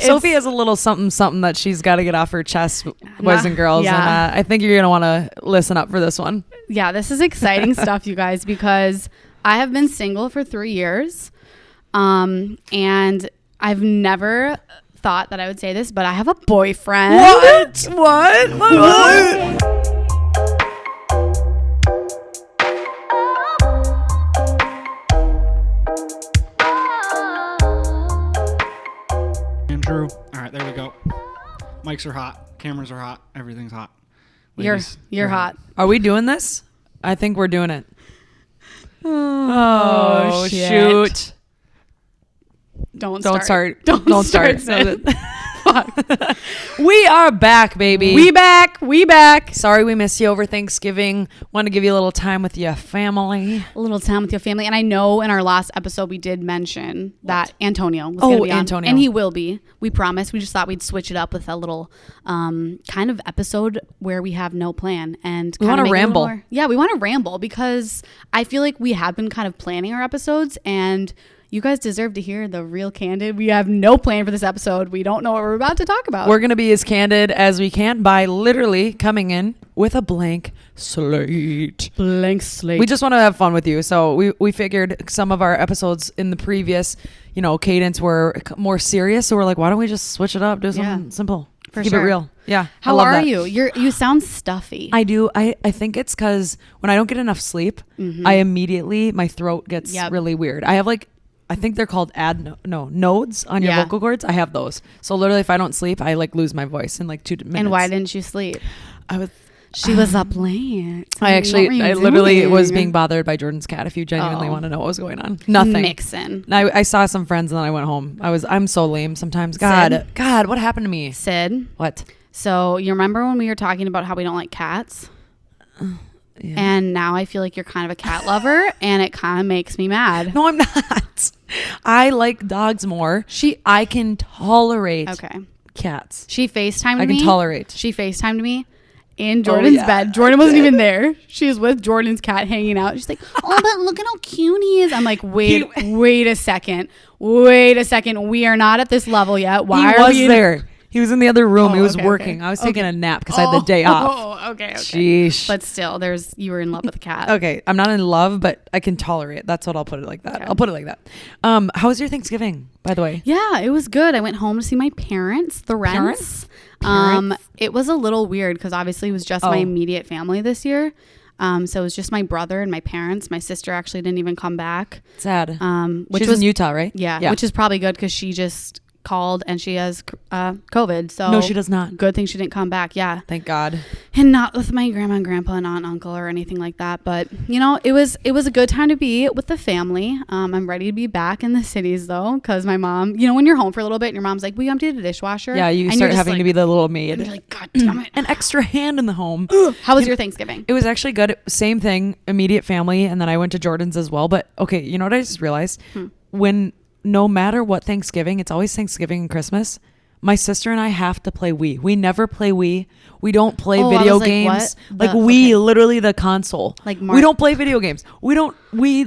Sophie has a little something that she's got to get off her chest, boys and girls. Yeah. And I think you're going to want to listen up for this one. Yeah, this is exciting stuff, you guys, because I have been single for 3 years. And I've never thought that I would say this, but I have a boyfriend. What? Andrew. All right, there we go. Mics are hot. Cameras are hot. Everything's hot. Ladies, You're hot. Are we doing this? I think we're doing it. Oh, shoot. Don't start. Sid. Fuck. We are back, baby. We back. Sorry we missed you over Thanksgiving. Want to give you a little time with your family. A little time with your family. And I know in our last episode we did mention that Antonio was going to be on. Antonio. And he will be. We promise. We just thought we'd switch it up with a little kind of episode where we have no plan. And we want to ramble. We want to ramble because I feel like we have been kind of planning our episodes, and you guys deserve to hear the real candid. We have no plan for this episode. We don't know what we're about to talk about. We're going to be as candid as we can by literally coming in with a blank slate. We just want to have fun with you. So we figured some of our episodes in the previous, cadence were more serious. So we're like, why don't we just switch it up? Do something simple. Keep it real. Yeah. How are you? You sound stuffy. I do. I think it's because when I don't get enough sleep, I immediately, my throat gets really weird. I have I think they're called nodes on your vocal cords. I have those. So literally if I don't sleep, I lose my voice in 2 minutes. And why didn't you sleep? She was up late. I literally was being bothered by Jordan's cat. If you genuinely want to know what was going on. Nothing. Nixon. I saw some friends and then I went home. I'm so lame sometimes. God, what happened to me? Sid. What? So you remember when we were talking about how we don't like cats? Yeah. And now I feel like you're kind of a cat lover and it kind of makes me mad. No, I'm not. I like dogs more. I can tolerate cats. She FaceTimed me. I can tolerate. She FaceTimed me in Jordan's bed. Jordan wasn't even there. She was with Jordan's cat hanging out. She's like, oh, but look at how cute he is. I'm like, wait a second. We are not at this level yet. Why are we there? He was in the other room. He was working. I was taking a nap because I had the day off. Oh, okay. Sheesh. But still, you were in love with the cat. Okay. I'm not in love, but I can tolerate. That's what I'll put it like that. Okay. I'll put it like that. How was your Thanksgiving, by the way? Yeah, it was good. I went home to see my parents, the Rents. It was a little weird because obviously it was just my immediate family this year. So it was just my brother and my parents. My sister actually didn't even come back. Sad. She's in Utah, right? Yeah, which is probably good because she just called and she has COVID. So no, she does not. Good thing she didn't come back. Yeah, thank God. And not with my grandma and grandpa and aunt and uncle or anything like that. But it was a good time to be with the family. I'm ready to be back in the cities though, because my mom, when you're home for a little bit and your mom's like, "Will you empty the dishwasher?" Yeah, you start having to be the little maid. And you're like, God damn it, an extra hand in the home. How was your Thanksgiving? It was actually good. Same thing, immediate family, and then I went to Jordan's as well. But okay, you know what I just realized? No matter what Thanksgiving, it's always Thanksgiving and Christmas. My sister and I have to play Wii. We never play Wii. We don't play video games. Literally the console. We don't play video games. No. We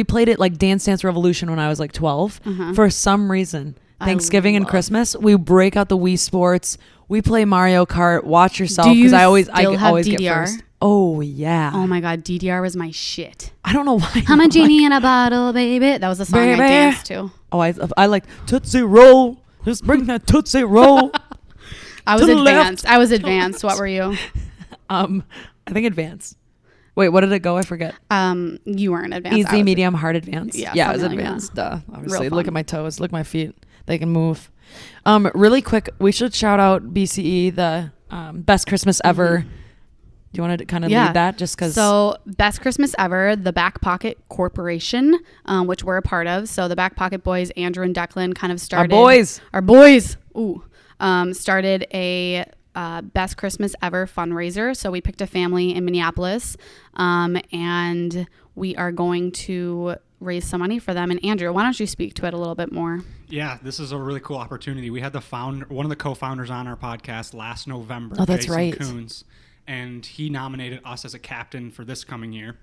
played it like Dance Dance Revolution when I was 12. For some reason. Thanksgiving and Christmas, we break out the Wii Sports. We play Mario Kart. Watch yourself. Because I always get first. Oh, yeah. Oh, my God. DDR was my shit. I don't know why. I'm a genie in a bottle, baby. That was the song I danced to. Oh, I like Tootsie Roll. Just bring that Tootsie Roll. I was advanced. What were you? I think advanced. Wait, what did it go? I forget. You weren't advanced. Easy, medium, hard, advanced. Yeah, I was advanced. Obviously, look at my toes. Look at my feet. They can move. Really quick, we should shout out BCE, the best Christmas ever. Do you want to kind of lead that just because? So best Christmas ever, the Back Pocket Corporation, which we're a part of. So the Back Pocket Boys, Andrew and Declan kind of started. Our boys. Ooh. Started a best Christmas ever fundraiser. So we picked a family in Minneapolis and we are going to raise some money for them. And Andrew, why don't you speak to it a little bit more? Yeah, this is a really cool opportunity. We had one of the co-founders on our podcast last November. Oh, that's Jason right. Coons, and he nominated us as a captain for this coming year.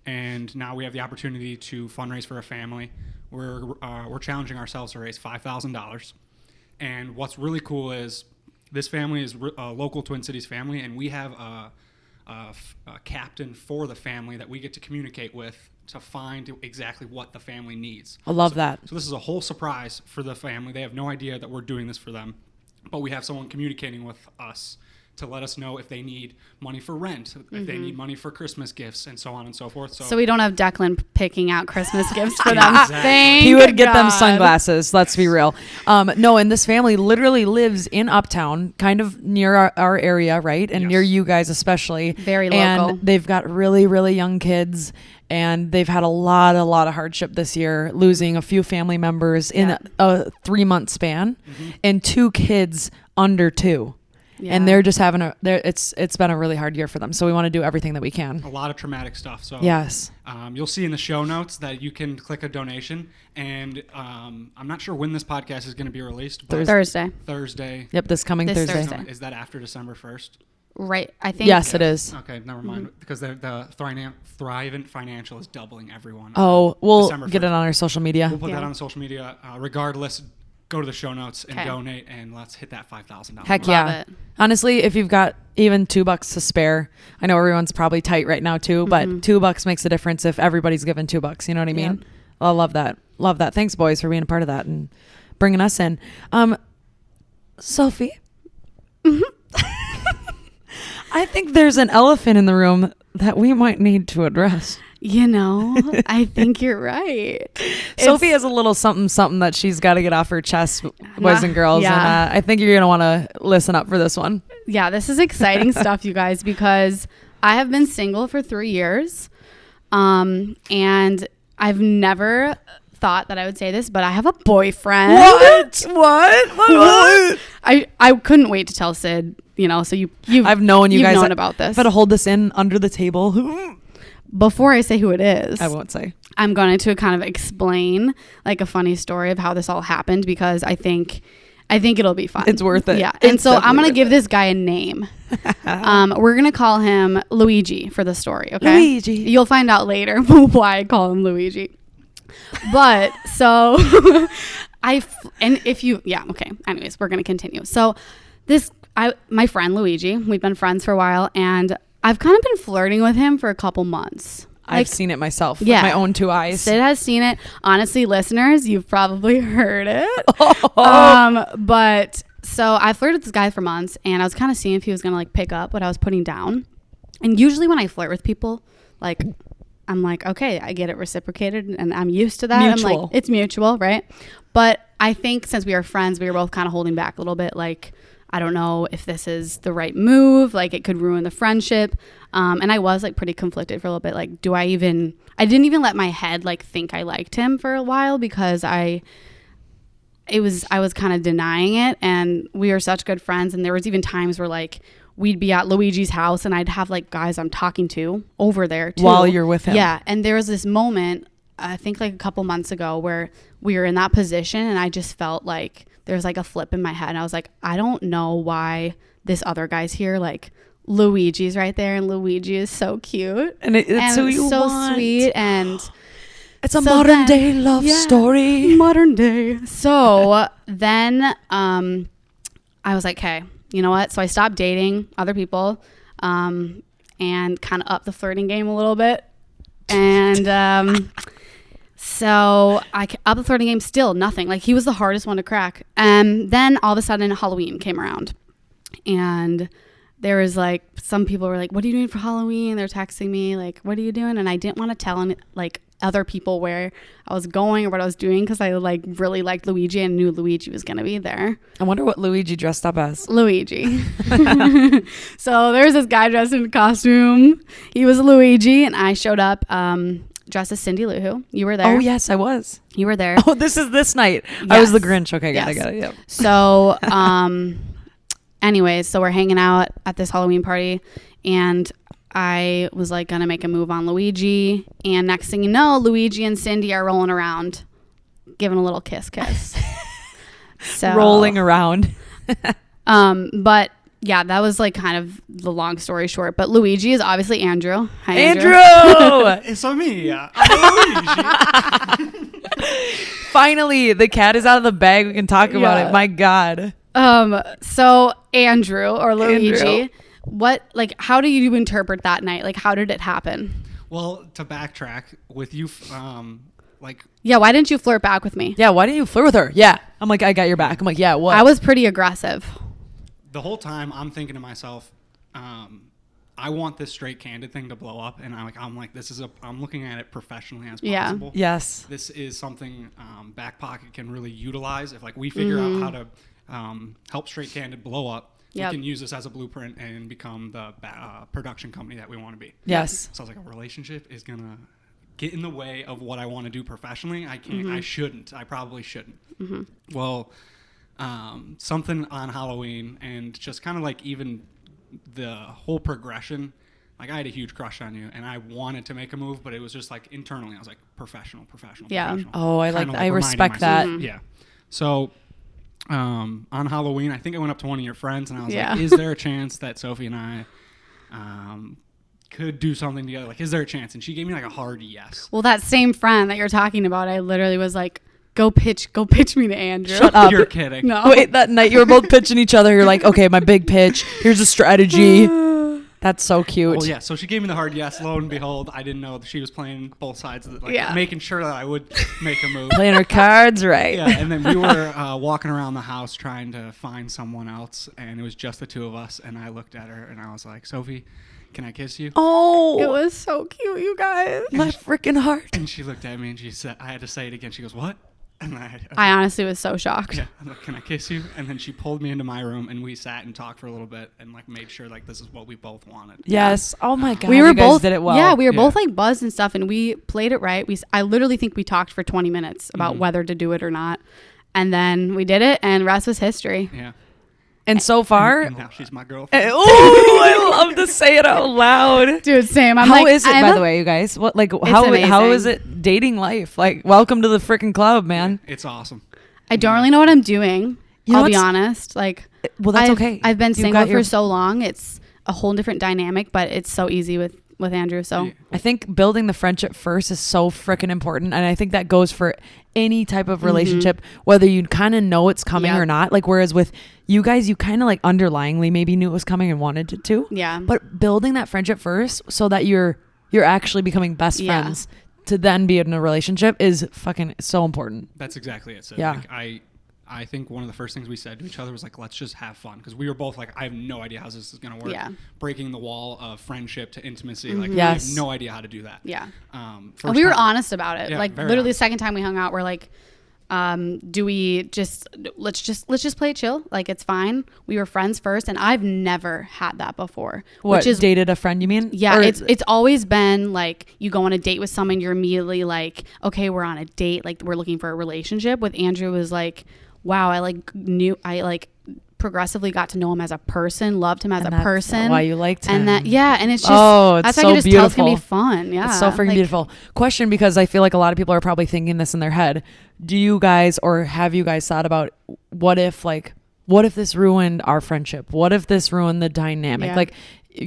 and now we have the opportunity to fundraise for a family. We're challenging ourselves to raise $5,000. And what's really cool is this family is a local Twin Cities family, and we have a captain for the family that we get to communicate with to find exactly what the family needs. I love that. So this is a whole surprise for the family. They have no idea that we're doing this for them, but we have someone communicating with us to let us know if they need money for rent, if they need money for Christmas gifts, and so on and so forth. So we don't have Declan picking out Christmas gifts for them. Exactly. He would get them sunglasses. Let's be real. No, and this family literally lives in Uptown, kind of near our area, right? And near you guys especially. Very local. And they've got really, really young kids. And they've had a lot of hardship this year, losing a few family members in a 3-month span, and 2 kids under 2. Yeah. And they're just having it's been a really hard year for them. So we want to do everything that we can. A lot of traumatic stuff. So yes, you'll see in the show notes that you can click a donation. And I'm not sure when this podcast is going to be released. But Thursday. Yep, this coming Thursday. Is that after December 1st? Right, I think. Yes, it is. Okay, never mind. Because the Thrivent Financial is doubling everyone. Oh, we'll get it on our social media. We'll put that on social media. Regardless, go to the show notes and donate, and let's hit that $5,000. Heck yeah. Honestly, if you've got even $2 to spare, I know everyone's probably tight right now too, but $2 makes a difference if everybody's given $2. You know what I mean? Yep. I love that. Love that. Thanks, boys, for being a part of that and bringing us in. Sophie. I think there's an elephant in the room that we might need to address. You know, I think you're right. Sophie has a little something that she's got to get off her chest, boys and girls. Yeah. And I think you're going to want to listen up for this one. Yeah, this is exciting stuff, you guys, because I have been single for 3 years. And I've never thought that I would say this, but I have a boyfriend. What? I couldn't wait to tell Syd, you know, so I've known you guys known about this. I've had to hold this in under the table. Before I say who it is, I won't say. I'm going to kind of explain like a funny story of how this all happened, because I think it'll be fun. It's worth it. Yeah. And so I'm going to give this guy a name. We're going to call him Luigi for the story. Okay. Luigi. You'll find out later why I call him Luigi. But so anyways, we're going to continue. So my friend Luigi, we've been friends for a while, and I've kind of been flirting with him for a couple months. I've seen it myself with my own 2 eyes. Syd has seen it. Honestly, listeners, you've probably heard it. But so I flirted with this guy for months, and I was kind of seeing if he was going to like pick up what I was putting down. And usually when I flirt with people, like I'm like, okay, I get it reciprocated, and I'm used to that. Mutual. I'm like, it's mutual, right? But I think since we are friends, we were both kind of holding back a little bit, like, I don't know if this is the right move. Like, it could ruin the friendship. And I was like pretty conflicted for a little bit. Like, I didn't even let my head like think I liked him for a while, because I was kind of denying it. And we were such good friends. And there was even times where like we'd be at Luigi's house and I'd have like guys I'm talking to over there too. While you're with him. Yeah. And there was this moment, I think like a couple months ago, where we were in that position, and I just felt like there's like a flip in my head. And I was like, I don't know why this other guy's here. Like, Luigi's right there, and Luigi is so cute. And it's who you so want. Sweet. And it's a modern day love story. Modern day. So then I was like, hey, you know what? So I stopped dating other people and kind of upped the flirting game a little bit. And so I upped the flirting game, still nothing. Like, he was the hardest one to crack. And then all of a sudden Halloween came around, and there was like, some people were like, what are you doing for Halloween? They're texting me like, what are you doing? And I didn't want to tell like other people where I was going or what I was doing, because I like really liked Luigi and knew Luigi was going to be there. I wonder what Luigi dressed up as. Luigi. So there's this guy dressed in a costume. He was Luigi, and I showed up dressed as Cindy Lou Who. You were there. Oh, yes, I was. You were there. Oh, this is this night. Yes. I was the Grinch. Okay, I got it. Yep. So, anyways, so we're hanging out at this Halloween party, and I was like gonna make a move on Luigi, and next thing you know, Luigi and Cindy are rolling around, giving a little kiss. So rolling around. But yeah, that was like kind of the long story short. But Luigi is obviously Andrew. Hi, Andrew! It's on me. I'm Luigi. Finally, the cat is out of the bag. We can talk about it. My God. So Andrew or Luigi, Andrew. what, like, how do you interpret that night? Like, how did it happen? Well, to backtrack with you, like, Yeah, why didn't you flirt back with me? Yeah, why didn't you flirt with her? Yeah. I'm like, I got your back. I'm like, yeah, what? I was pretty aggressive. the whole time I'm thinking to myself, I want this straight candid thing to blow up, and I'm like, I'm looking at it professionally as possible. Yes. This is something Back Pocket can really utilize. If like we figure out how to help Straight Candid blow up, we can use this as a blueprint and become the production company that we want to be. Yes. So I was like, a relationship is gonna get in the way of what I want to do professionally. I can't. I shouldn't. I probably shouldn't. Well, something on Halloween and just kind of like even the whole progression. Like I had a huge crush on you, and I wanted to make a move, but it was just like internally, I was like professional. Yeah. Professional. Oh, I Kinda respect reminding that. myself. Yeah. So on Halloween, I think I went up to one of your friends, and I was Yeah. like, "Is there a chance that Sophie and I could do something together? Like, is there a chance?" And she gave me like a hard yes. Well, that same friend that you're talking about, I literally was like, go pitch me to Andrew. Shut up. You're kidding. No. Wait, that night you were both pitching each other. You're like, okay, my big pitch. Here's a strategy. That's so cute. Oh yeah, so she gave me the hard yes. Lo and behold, I didn't know that she was playing both sides of it, like Yeah. making sure that I would make a move. Playing her cards right. Yeah, and then we were walking around the house trying to find someone else, and it was just the two of us. And I looked at her and I was like, "Sophie, can I kiss you?" Oh, It was so cute, you guys. my freaking heart. And she looked at me and she said, "I had to say it again." She goes, "What?" And I honestly was so shocked. yeah, I'm like, "Can I kiss you?" And then she pulled me into my room and we sat and talked for a little bit and like made sure like this is what we both wanted. Yes. Oh my God. We were you guys both did it well. Yeah, we were both Yeah. like buzzed and stuff, and we played it right. I literally think we talked for 20 minutes about whether to do it or not, and then we did it, and rest was history. Yeah. And so far, And now she's my girlfriend. oh, I love to say it out loud. Dude, same. I'm How like, is it, by the way, you guys? What like how amazing. is it dating life? Like, welcome to the freaking club, man. It's awesome. I don't really know what I'm doing. You know I'll be what's- honest. Like, Well, that's okay. I've been You single got for your- so long. It's a whole different dynamic, but it's so easy with Andrew. So Yeah. I think building the friendship first is so freaking important. And I think that goes for any type of relationship, whether you kind of know it's coming Yep. or not. Like, whereas with you guys, you kind of like underlyingly maybe knew it was coming and wanted it to. yeah. But building that friendship first so that you're actually becoming best Yeah. friends to then be in a relationship is fucking so important. That's exactly it. So Yeah. like I think one of the first things we said to each other was like, let's just have fun, because we were both like, I have no idea how this is gonna work. Yeah. Breaking the wall of friendship to intimacy, like Yes. we have no idea how to do that. Yeah. And And we were honest about it. Yeah, like very literally honest. the second time we hung out, we're like, do we just let's just play it chill? Like, it's fine. We were friends first, and I've never had that before. What, which is dated a friend, you mean? yeah, Or- it's always been like you go on a date with someone, you're immediately like, okay, we're on a date, like we're looking for a relationship. With Andrew, it was like, wow, I progressively got to know him as a person, loved him as And a that's person. why you liked him. And that, yeah, and it's just, Oh, it's that's so why I can just tell it's gonna be beautiful. fun. Yeah, It's so freaking Like, beautiful. Question, because I feel like a lot of people are probably thinking this in their head. Do you guys, or have you guys thought about what if this ruined our friendship? What if this ruined the dynamic? Yeah. Like,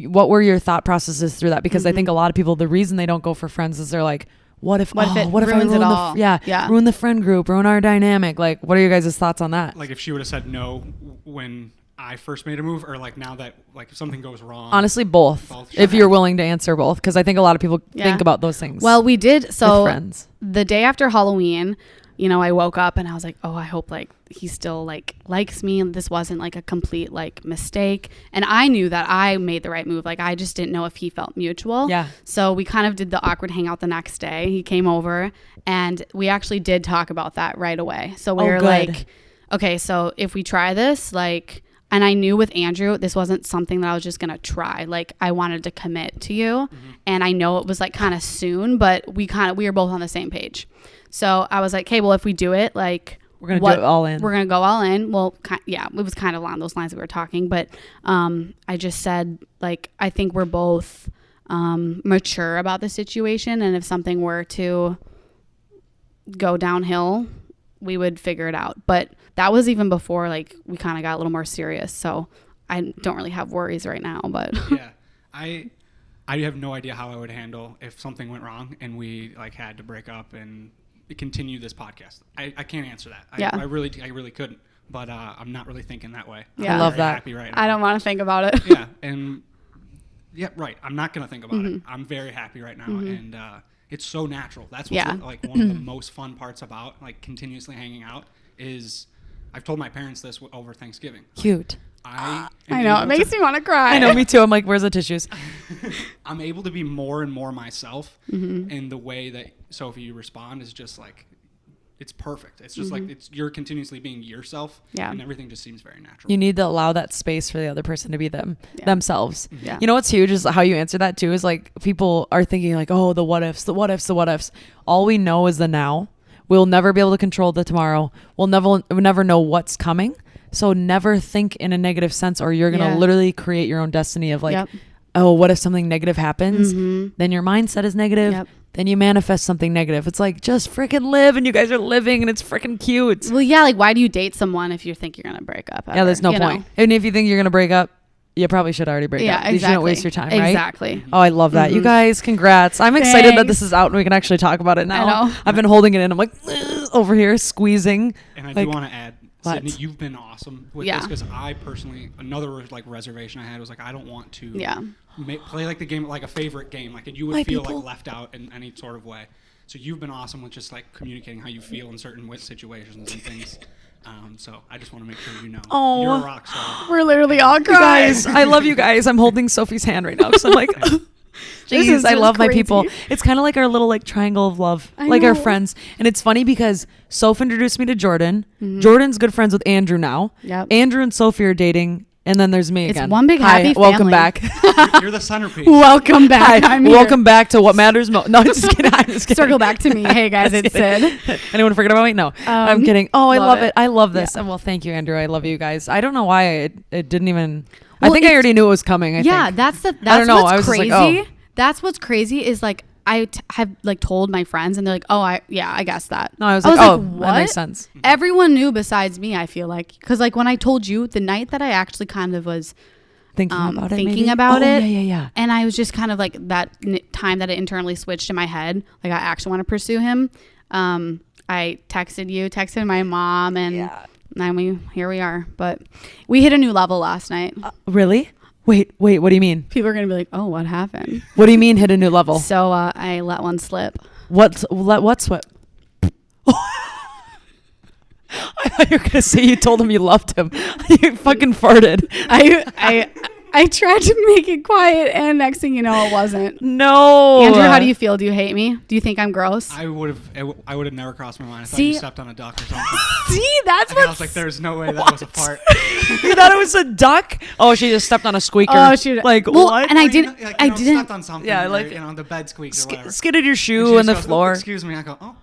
what were your thought processes through that? Because I think a lot of people, the reason they don't go for friends is they're like, what if What if it I ruins ruin it the all? Yeah. ruin the friend group, ruin our dynamic? Like, what are your guys' thoughts on that? Like if she would have said no when I first made a move, or like now that like if something goes wrong. Honestly, both. Both. If you're willing to answer both, because I think a lot of people Yeah. think about those things. Well, we did. with So friends. the day after Halloween, you know, I woke up and I was like, oh, I hope like he still like likes me, and this wasn't like a complete like mistake. And I knew that I made the right move. Like, I just didn't know if he felt mutual. Yeah. So we kind of did the awkward hangout the next day. He came over and we actually did talk about that right away. So we Oh, were good. like, okay, so if we try this, like, and I knew with Andrew, this wasn't something that I was just going to try. Like, I wanted to commit to you. And I know it was like kind of soon, but we were both on the same page. So I was like, okay, well, if we do it, like, We're going to do it all in. we're going to go all in. Well, yeah, it was kind of along those lines that we were talking. But I just said, like, I think we're both mature about the situation. And if something were to go downhill, we would figure it out. But that was even before, like, we kind of got a little more serious. So I don't really have worries right now, but Yeah. I have no idea how I would handle if something went wrong and we like had to break up and continue this podcast. I can't answer that. I really couldn't. But I'm not really thinking that way. Yeah. I love that. Happy right now. I don't want to think about it. Yeah, and right. I'm not gonna think about it. I'm very happy right now, and it's so natural. That's what's like one of the most fun parts about like continuously hanging out is I've told my parents this over Thanksgiving. Cute. I know it makes me want to cry. I know, me too. I'm like, where's the tissues? I'm able to be more and more myself, and the way that Sophie you respond is just like. It's perfect. It's just like you're continuously being yourself, and everything just seems very natural. You need to allow that space for the other person to be themselves. Yeah. You know what's huge is how you answer that too. Is like people are thinking like, oh, the what ifs, the what ifs, the what ifs. All we know is the now. We'll never be able to control the tomorrow. We'll never know what's coming. So never think in a negative sense, or you're gonna literally create your own destiny of like, oh, what if something negative happens? Then your mindset is negative. Then you manifest something negative. It's like, just freaking live, and you guys are living, and it's freaking cute. Well, yeah, like why do you date someone if you think you're going to break up? Ever? Yeah, there's no point. And if you think you're going to break up, you probably should already break up. Yeah, exactly. You shouldn't waste your time, right? Exactly. Oh, I love that. You guys, congrats. I'm excited that this is out and we can actually talk about it now. I know. I've been holding it in. I'm like, over here, squeezing. And I like, do want to add, Sydney, you've been awesome with this because I personally, another like reservation I had was like, I don't want to play like the game, like a favorite game. Like you would feel like left out in any sort of way. So you've been awesome with just like communicating how you feel in certain situations and things. So I just want to make sure you know you're a rock star. We're literally all crying. Guys, I love you guys. I'm holding Sophie's hand right now because I'm like, jeez, I love my people. It's kind of like our little like triangle of love, like our friends. And it's funny because Soph introduced me to Jordan. Jordan's good friends with Andrew now. Yep. Andrew and Sophie are dating. And then there's me again. It's one big happy family. Welcome back. You're the centerpiece. Welcome back. Welcome back to what matters most. No, I'm just kidding. Circle back to me. Hey guys, it's Syd. Anyone forget about me? No, I'm kidding. Oh, I love it. I love this. Yeah. And well, thank you, Andrew. I love you guys. I don't know why it didn't even. Well, I think I already knew it was coming. I think. That's I don't know. What's crazy. Like, oh. That's what's crazy is like I have like told my friends and they're like, oh, I guess that. No, I was like, oh, what? That makes sense. Everyone knew besides me. I feel like because like when I told you the night that I actually kind of was. Thinking about it. Yeah. And I was just kind of like that time that it internally switched in my head. Like I actually want to pursue him. I texted my mom, and then here we are. But we hit a new level last night. Really? Wait. What do you mean? People are gonna be like, "Oh, what happened?" What do you mean hit a new level? So I let one slip. What slip? I thought you were gonna say you told him you loved him. You fucking farted. I tried to make it quiet, and next thing you know, it wasn't. No. Andrew, how do you feel? Do you hate me? Do you think I'm gross? I would have never crossed my mind. I thought you stepped on a duck or something. See, that's what. I was like, there's no way that was a fart. You thought it was a duck? Oh, she just stepped on a squeaker. Oh, shoot. Like what? And I didn't. I didn't. Stepped on something. Yeah, like the bed squeaked or whatever. Skidded your shoe on the floor. Excuse me. I go, oh.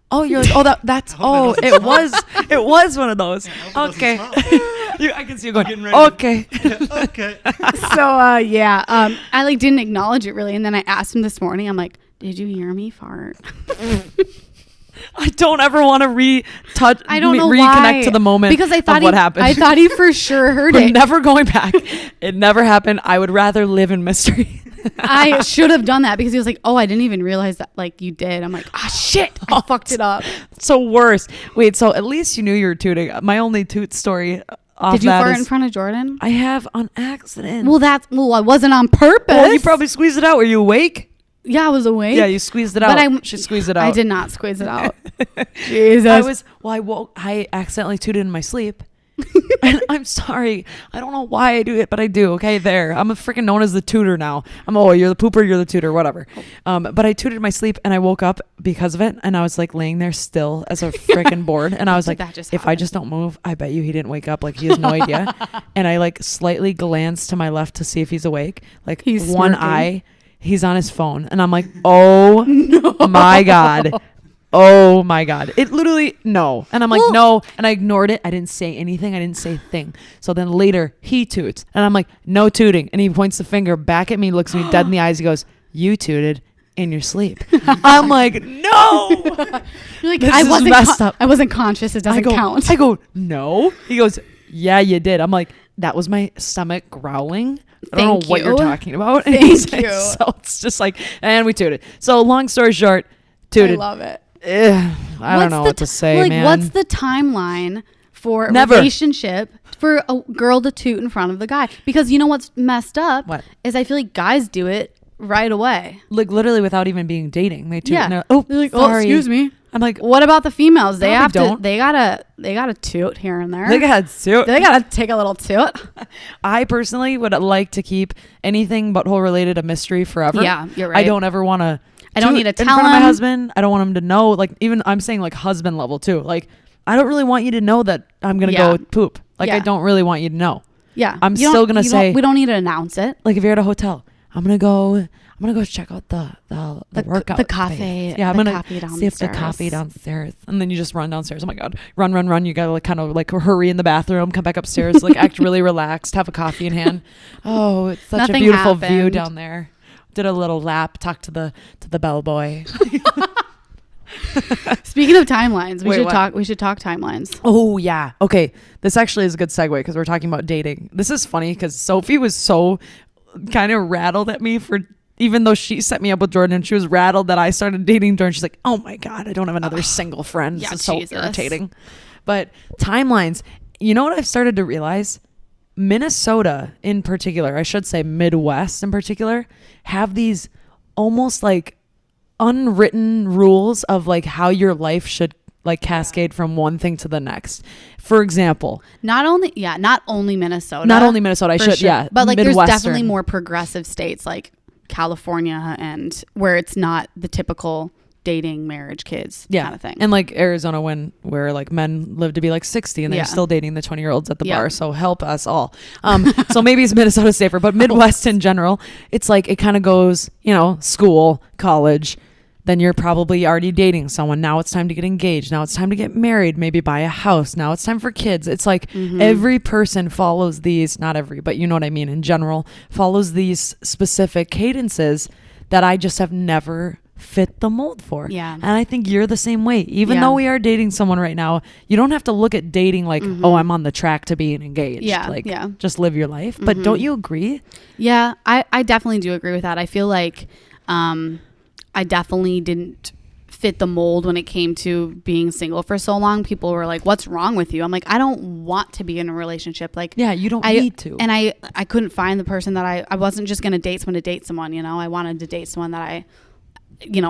Oh, you're like, oh, that's, oh, it was one of those. Yeah, okay. I can see you going, okay. Okay. So, I like didn't acknowledge it really. And then I asked him this morning, I'm like, did you hear me fart? I don't ever want to reconnect why. to the moment because I thought of what happened. I thought he for sure heard We're it. never going back. It never happened. I would rather live in mystery. I should have done that because he was like, oh, I didn't even realize that like you did. I'm like, shit, I fucked it up. So worse. Wait, so at least you knew you were tooting. My only toot story did you fart in front of Jordan? I have on accident. Well, I wasn't on purpose. Well, you probably squeezed it out. Were you awake? Yeah, I was awake. Yeah, you squeezed it out. But she squeezed it out. I did not squeeze it out. Jesus. I accidentally tooted in my sleep. And I'm sorry. I don't know why I do it, but I do. Okay, there. I'm freaking known as the tutor now. You're the pooper, you're the tutor, whatever. But I tooted in my sleep and I woke up because of it. And I was like laying there still as a freaking board. And I was like, if I just don't move, I bet you he didn't wake up. Like he has no idea. And I like slightly glanced to my left to see if he's awake. Like he's one smirking. Eye. He's on his phone. And I'm like, oh my God. Oh my God. It literally, no. And I'm like, no. And I ignored it. I didn't say anything. I didn't say a thing. So then later he toots and I'm like, no tooting. And he points the finger back at me, looks me dead in the eyes. He goes, you tooted in your sleep. I'm like, no. You're like, I wasn't messed up. I wasn't conscious. It doesn't count. I go, no. He goes, yeah, you did. I'm like, that was my stomach growling. I don't Thank know what you. you're talking about. Thank you. So it's just like, and we tooted. So long story short, tooted. I love it. I don't know what to say, like, man. What's the timeline for a Never. relationship for a girl to toot in front of the guy? Because you know what's messed up What? is I feel like guys do it right away. Like literally without even being dating, they toot. Yeah. And they're, oh, They're like, sorry. oh, excuse me. I'm like, What about the females? They No, they have to. don't. They gotta toot here and there. they got toot. They gotta take a little toot. I personally would like to keep anything butthole related a mystery forever. Yeah, you're right. I don't ever want to. I don't need to in tell front of my him. husband. I don't want him to know. Like even I'm saying like husband level too. Like I don't really want you to know that I'm gonna Yeah. go poop. Like I Yeah. don't really want you to know. Yeah, I'm You don't- still gonna you say- don't- we don't need to announce it. Like if you're at a hotel, I'm gonna go check out the workout the cafe- space. Yeah, I'm the gonna coffee see if the downstairs. coffee downstairs, and then you just run downstairs. Oh my god, run! You gotta like kind of like hurry in the bathroom, come back upstairs, like act really relaxed, have a coffee in hand. Oh, it's such Nothing a beautiful view happened. down there. Did a little lap, talked to the bellboy. Speaking of timelines, Wait, what? we should talk timelines. Oh yeah. Okay. This actually is a good segue because we're talking about dating. This is funny because Sophie was so kind of rattled at me for even though she set me up with Jordan and she was rattled that I started dating Jordan. She's like, oh my God, I don't have another single friend. Yeah, This is so Jesus. irritating. But timelines, you know what I've started to realize? Minnesota in particular, I should say Midwest in particular, have these almost like unwritten rules of like how your life should like cascade from one thing to the next. For example, Not only Minnesota. not only Minnesota, I for should, sure. yeah. But like there's Midwestern. definitely more progressive states like California and where it's not the typical dating, marriage, kids kind of thing. And like Arizona where like men live to be like 60 and they're Yeah. still dating the 20-year-olds at the Yeah. bar. So help us all. So maybe it's Minnesota safer, but Midwest in general, it's like it kind of goes, school, college, then you're probably already dating someone. Now it's time to get engaged. Now it's time to get married, maybe buy a house. Now it's time for kids. It's like every person follows these, not every, but you know what I mean, in general, follows these specific cadences that I just have never fit the mold for. Yeah. And I think you're the same way. Even Yeah. though we are dating someone right now, you don't have to look at dating like, oh, I'm on the track to being engaged. Yeah, Like, yeah. just live your life. But don't you agree? Yeah, I definitely do agree with that. I feel like I definitely didn't fit the mold when it came to being single for so long. People were like, what's wrong with you? I'm like, I don't want to be in a relationship. Like, Yeah, you don't need to. And I couldn't find the person that I wasn't just going to date someone to date someone, I wanted to date someone that I,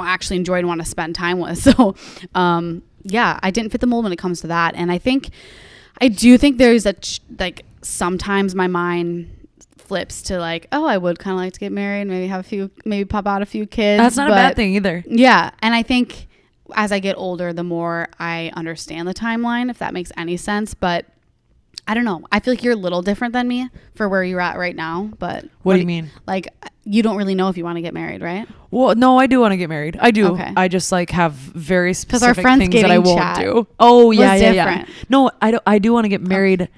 actually enjoyed and want to spend time with. So, yeah, I didn't fit the mold when it comes to that. And I do think there's sometimes my mind flips to like, oh, I would kind of like to get married, maybe pop out a few kids. That's not a bad thing either. Yeah. And I think as I get older, the more I understand the timeline, if that makes any sense. But I don't know. I feel like you're a little different than me for where you're at right now. But What do you mean? Like, you don't really know if you want to get married, right? Well, no, I do want to get married. I do. Okay. I just like have very our specific friends things that I getting won't chat do. Oh, yeah, was yeah, different. yeah. No, I do want to get married.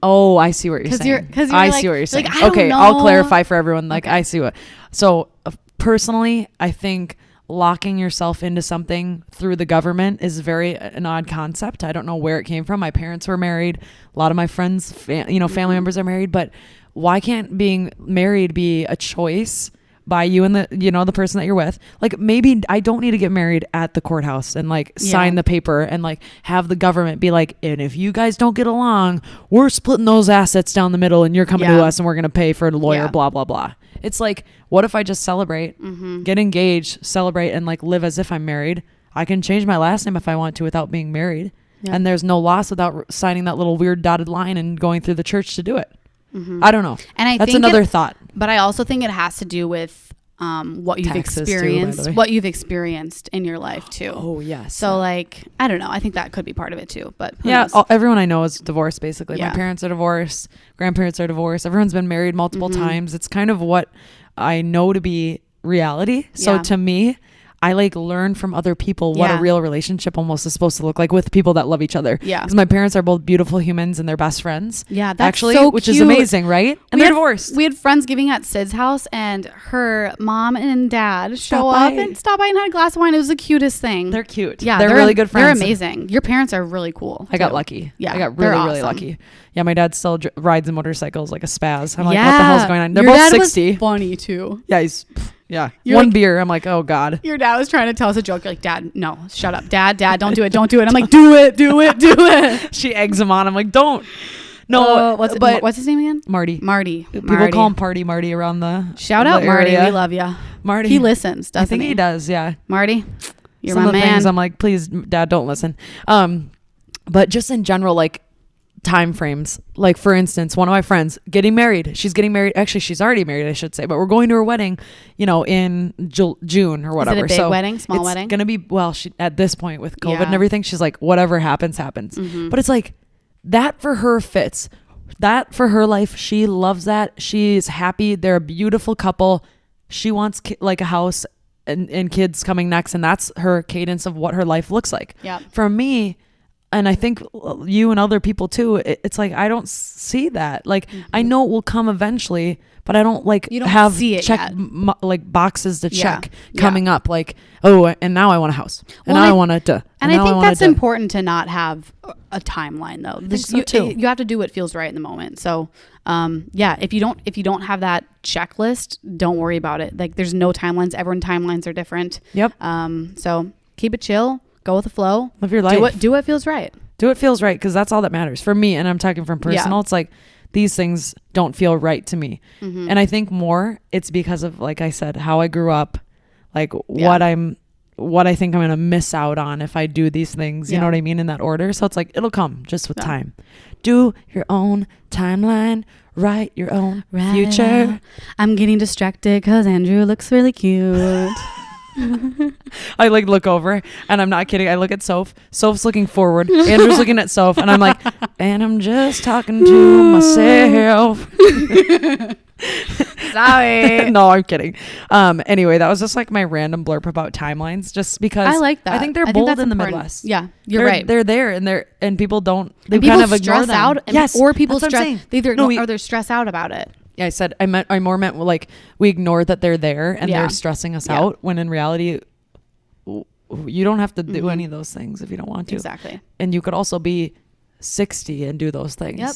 Oh, I see what you're 'Cause saying. you're- 'cause you're I like- see what you're you're saying. like, I don't Okay, I'll know. clarify for everyone. Like, Okay. I see what. So, personally, I think locking yourself into something through the government is an odd concept. I don't know where it came from. My parents were married. A lot of my friends, family members are married. But why can't being married be a choice by you and the person that you're with? Like, maybe I don't need to get married at the courthouse and like sign the paper and like have the government be like, and if you guys don't get along, we're splitting those assets down the middle and you're coming to us and we're going to pay for a lawyer, Yeah. blah, blah, blah. It's like, what if I just celebrate, get engaged, celebrate, and like live as if I'm married? I can change my last name if I want to without being married. Yeah. And there's no loss without signing that little weird dotted line and going through the church to do it. I don't know. And That's think another thought. But I also think it has to do with what you've Taxes too, by experienced, the way. what you've experienced in your life too. Oh, yes. So like, I don't know. I think that could be part of it too. But who Yeah, knows? everyone I know is divorced basically. Yeah. My parents are divorced, grandparents are divorced. Everyone's been married multiple times. It's kind of what I know to be reality. So Yeah. to me, I like learn from other people what a real relationship almost is supposed to look like with people that love each other. Yeah. Because my parents are both beautiful humans and they're best friends. Yeah, that's actually, so which cute. is amazing, right? And they're divorced. We had Friendsgiving at Syd's house, and her mom and dad stopped by and had a glass of wine. It was the cutest thing. They're cute. Yeah, they're really good friends. They're amazing. Your parents are really cool. I got lucky. Yeah, I got really, really awesome. lucky. Yeah, my dad still rides motorcycles like a spaz. I'm like, what the hell's going on? They're Your both dad 60. Was funny too. Yeah, he's You're one like, beer. I'm like, oh God. Your dad was trying to tell us a joke. You're like, Dad, no, shut up. Dad, don't do it. Don't do it. I'm like, do it. She eggs him on. I'm like, don't. No, what's his name again? Marty. People call him Party Marty around the shout out Marty. Area. We love you. Marty. He listens, doesn't he? I think he does, yeah. Marty, you're Some my of the man. things I'm like, please, Dad, don't listen. But just in general, like time frames. Like for instance, one of my friends getting married. She's getting married. Actually, she's already married, I should say. But we're going to her wedding, in June or whatever. Is it a big wedding? Small wedding? It's gonna be she at this point with COVID and Yeah. everything. She's like, whatever happens. Mm-hmm. But it's like that for her fits. That for her life, she loves that. She's happy. They're a beautiful couple. She wants like a house and kids coming next, and that's her cadence of what her life looks like. Yeah. For me, and I think you and other people too, it's like I don't see that. Like I know it will come eventually, but I don't you don't have see it check yet. like boxes to check Yeah. coming up. Like and now I want a house, and now I want to. And I think that's important to not have a timeline though. I think so too. You have to do what feels right in the moment. So if you don't have that checklist, don't worry about it. Like there's no timelines. Everyone timelines are different. Yep. So keep it chill. Go with the flow. Live your life. Do what feels right. Do what feels right, because that's all that matters for me. And I'm talking from personal. It's like these things don't feel right to me. Mm-hmm. And I think more it's because of, like I said, how I grew up, like what I think I'm going to miss out on if I do these things, you know what I mean, in that order. So it's like, it'll come just with time. Do your own timeline, write your own future. I'm getting distracted because Andrew looks really cute. I like look over and I'm not kidding. I look at Soph. Soph's looking forward. Andrew's looking at Soph and I'm like, and I'm just talking to myself. Sorry. No, I'm kidding. Anyway, that was just like my random blurb about timelines, just because I like that. I think they're bold in the Midwest. Yeah, you're right. They're there and people don't. They people kind of ignore stress them. out. Yes, or people that's what I'm stress. saying. They either ignore or they're stressed out about it. Yeah, I more meant like we ignore that they're there and they're stressing us out, when in reality you don't have to do any of those things if you don't want to. Exactly. And you could also be 60 and do those things. Yep.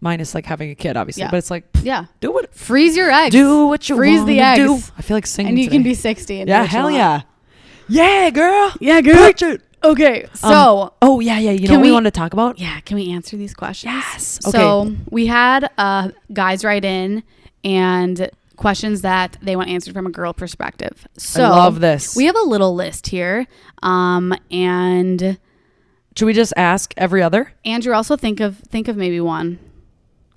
Minus like having a kid, obviously. Yeah. But it's like, do what. Freeze your eggs. Do what you Freeze the eggs. do. I feel like singing and you today. can be 60. And Yeah, hell yeah. Yeah, girl. Yeah, girl. Preach it. Okay, so. Yeah. You know what we wanted to talk about? Yeah, can we answer these questions? Yes. Okay. So we had guys write in and questions that they want answered from a girl perspective. So I love this. We have a little list here. And should we just ask every other? Andrew, also think of maybe one.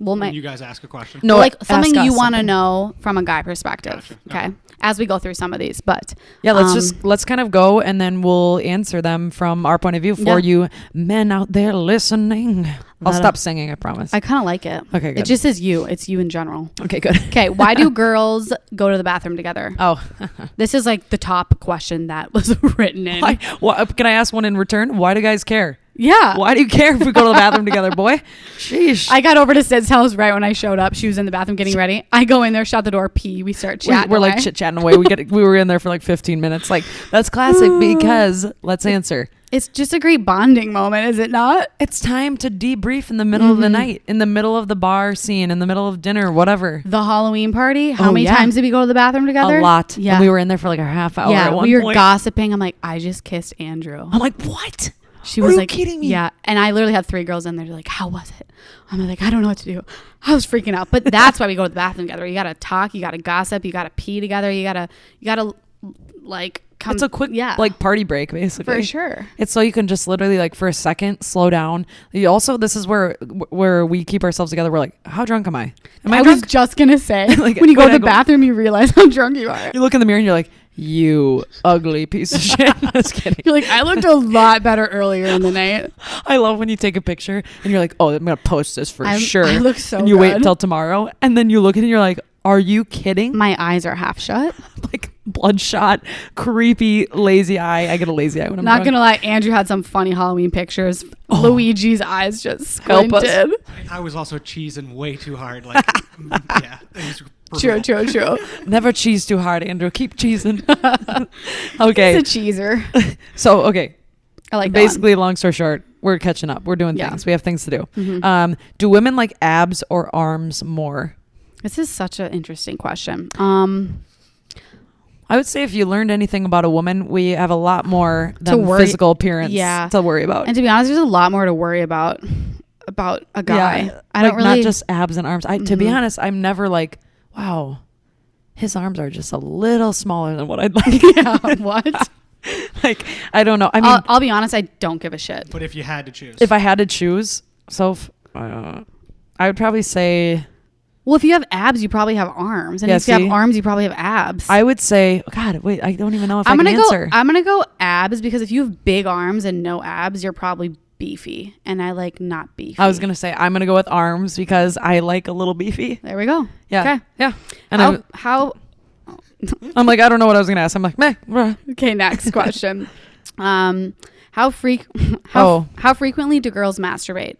You guys ask a question. No, like something you want to know from a guy perspective. Gotcha. Okay. As we go through some of these, but yeah, let's kind of go and then we'll answer them from our point of view for you men out there listening. I'll stop singing, I promise. I kind of like it. Okay, good. It just is you. It's you in general. Okay, good. Okay, why do girls go to the bathroom together? Oh. This is like the top question that was written in. Can I ask one in return? Why do guys care? Yeah. Why do you care if we go to the bathroom together, boy? Sheesh. I got over to Syd's house right when I showed up. She was in the bathroom getting ready. I go in there, shut the door, pee. We start chatting. We're like chit-chatting away. We were in there for like 15 minutes. Like, that's classic because let's answer. It's just a great bonding moment, is it not? It's time to debrief in the middle of the night, in the middle of the bar scene, in the middle of dinner, whatever. The Halloween party. How many times did we go to the bathroom together? A lot. Yeah. And we were in there for like a half hour Yeah, at one we were point. gossiping. I'm like, I just kissed Andrew. I'm like, what? She was like, kidding me? Yeah. And I literally had 3 girls in there. They're like, how was it? I'm like, I don't know what to do. I was freaking out. But that's why we go to the bathroom together. You got to talk. You got to gossip. You got to pee together. You got to like come. It's a quick like party break, basically. For sure. It's so you can just literally like for a second slow down. This is where we keep ourselves together. We're like, how drunk am I? I was just going to say, like, when you go to the bathroom, you realize how drunk you are. You look in the mirror and you're like, you ugly piece of shit. Just kidding. You're like, I looked a lot better earlier in the night. I love when you take a picture and you're like, oh, I'm going to post this for sure. I look so And you good. wait till tomorrow. And then you look at it and you're like, are you kidding? My eyes are half shut. Like, bloodshot, creepy, lazy eye. I get a lazy eye when I'm not drunk. gonna lie. Andrew had some funny Halloween pictures. Luigi's eyes just squinted. I was also cheesing way too hard. Like, yeah. It was True. Never cheese too hard, Andrew. Keep cheesing. Okay. He's a cheeser. So, okay. I like that basically, long story short, we're catching up. We're doing things. We have things to do. Mm-hmm. Do women like abs or arms more? This is such an interesting question. I would say if you learned anything about a woman, we have a lot more than physical appearance to worry about. And to be honest, there's a lot more to worry about a guy. Yeah, I don't really, not just abs and arms. To be honest, I'm never like, wow, his arms are just a little smaller than what I'd like. Yeah, what? Like, I don't know. I mean, I'll be honest, I don't give a shit. But if you had to choose. If I had to choose, I would probably say... Well, if you have abs, you probably have arms. And if you have arms, you probably have abs. I would say, God, wait, I don't even know if I can answer. I'm going to go abs because if you have big arms and no abs, you're probably beefy. And I like not beefy. I was going to say, I'm going to go with arms because I like a little beefy. There we go. Yeah. Okay. Yeah. And I'm like, I don't know what I was going to ask. I'm like, meh. Bruh. Okay, next question. How frequently do girls masturbate?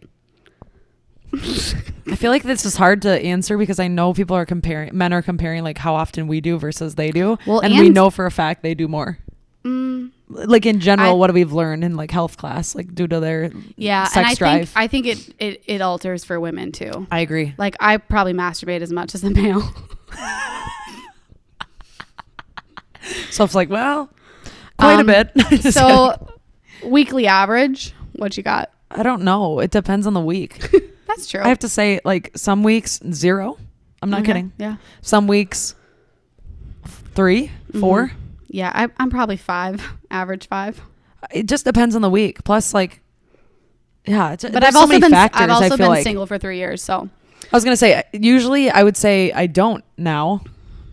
I feel like this is hard to answer because I know men are comparing like how often we do versus they do. Well, and we know for a fact they do more. Like in general, what we've learned in like health class, like due to their sex drive. I think it alters for women too. I agree. Like I probably masturbate as much as a male. So it's like, well, quite a bit. So weekly average, what you got? I don't know. It depends on the week. That's true. I have to say, like, some weeks 0. I'm not kidding. Yeah. Some weeks 3, 4. Yeah, I'm probably 5, average 5. It just depends on the week. Plus, like, yeah. But I've also been single for 3 years, so. I was gonna say, usually I would say I don't now.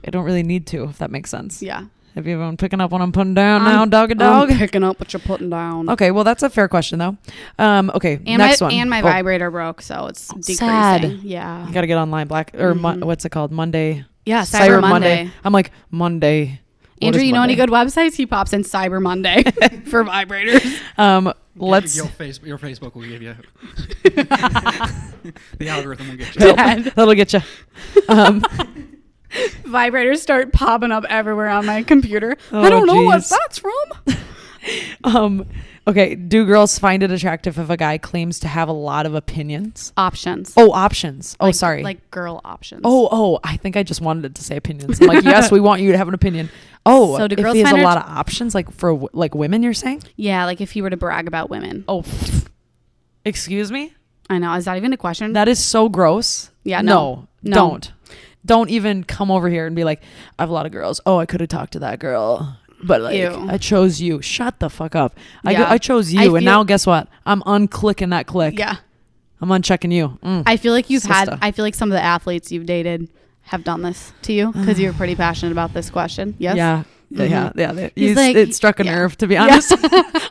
I don't really need to, if that makes sense. Yeah. Have you been picking up what I'm putting down now, dog? I'm picking up what you're putting down. Okay, well, that's a fair question, though. Okay, next one. And my vibrator broke, so it's decreasing. Sad. Yeah. You got to get online what's it called? Monday. Yeah, Cyber Monday. I'm like, Monday. Andrew, you know any good websites? He pops in Cyber Monday for vibrators. Your Facebook will give you. The algorithm will get you. That'll get you. Vibrators start popping up everywhere on my computer. I don't know what that's from. Okay, do girls find it attractive if a guy claims to have a lot of opinions? Options. Oh, options. Oh, sorry. Like girl options. Oh, I think I just wanted it to say opinions. I'm like, yes, we want you to have an opinion. Oh, so do girls if he has a lot of options, like for like women, you're saying? Yeah, like if he were to brag about women. Oh, excuse me? I know. Is that even a question? That is so gross. Yeah, no. Don't even come over here and be like, I have a lot of girls. Oh, I could have talked to that girl. But like, I chose you. Shut the fuck up. Yeah. I chose you. And now guess what? I'm unclicking that click. Yeah. I'm unchecking you. I feel like I feel like some of the athletes you've dated have done this to you because you're pretty passionate about this question. Yes. Yeah. Mm-hmm. Yeah. It struck a nerve, to be honest.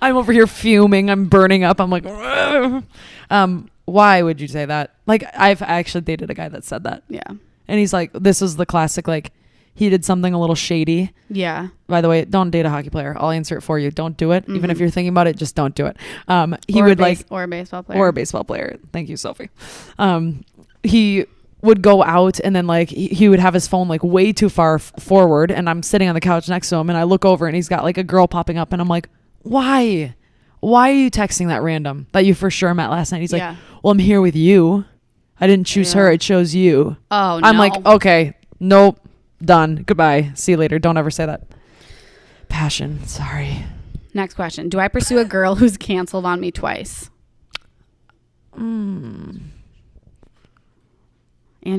I'm over here fuming. I'm burning up. I'm like, why would you say that? Like, I've actually dated a guy that said that. Yeah. And he's like, this is the classic, like, he did something a little shady. Yeah. By the way, don't date a hockey player. I'll answer it for you. Don't do it. Mm-hmm. Even if you're thinking about it, just don't do it. Or a baseball player. Or a baseball player. Thank you, Sophie. He would go out and then like he would have his phone like way too far forward, and I'm sitting on the couch next to him, and I look over and he's got like a girl popping up, and I'm like, why are you texting that random that you for sure met last night? He's like, well, I'm here with you. I didn't choose her. I chose you. Oh, no. I'm like, okay, nope, done. Goodbye. See you later. Don't ever say that. Passion. Sorry. Next question. Do I pursue a girl who's canceled on me twice? Andrew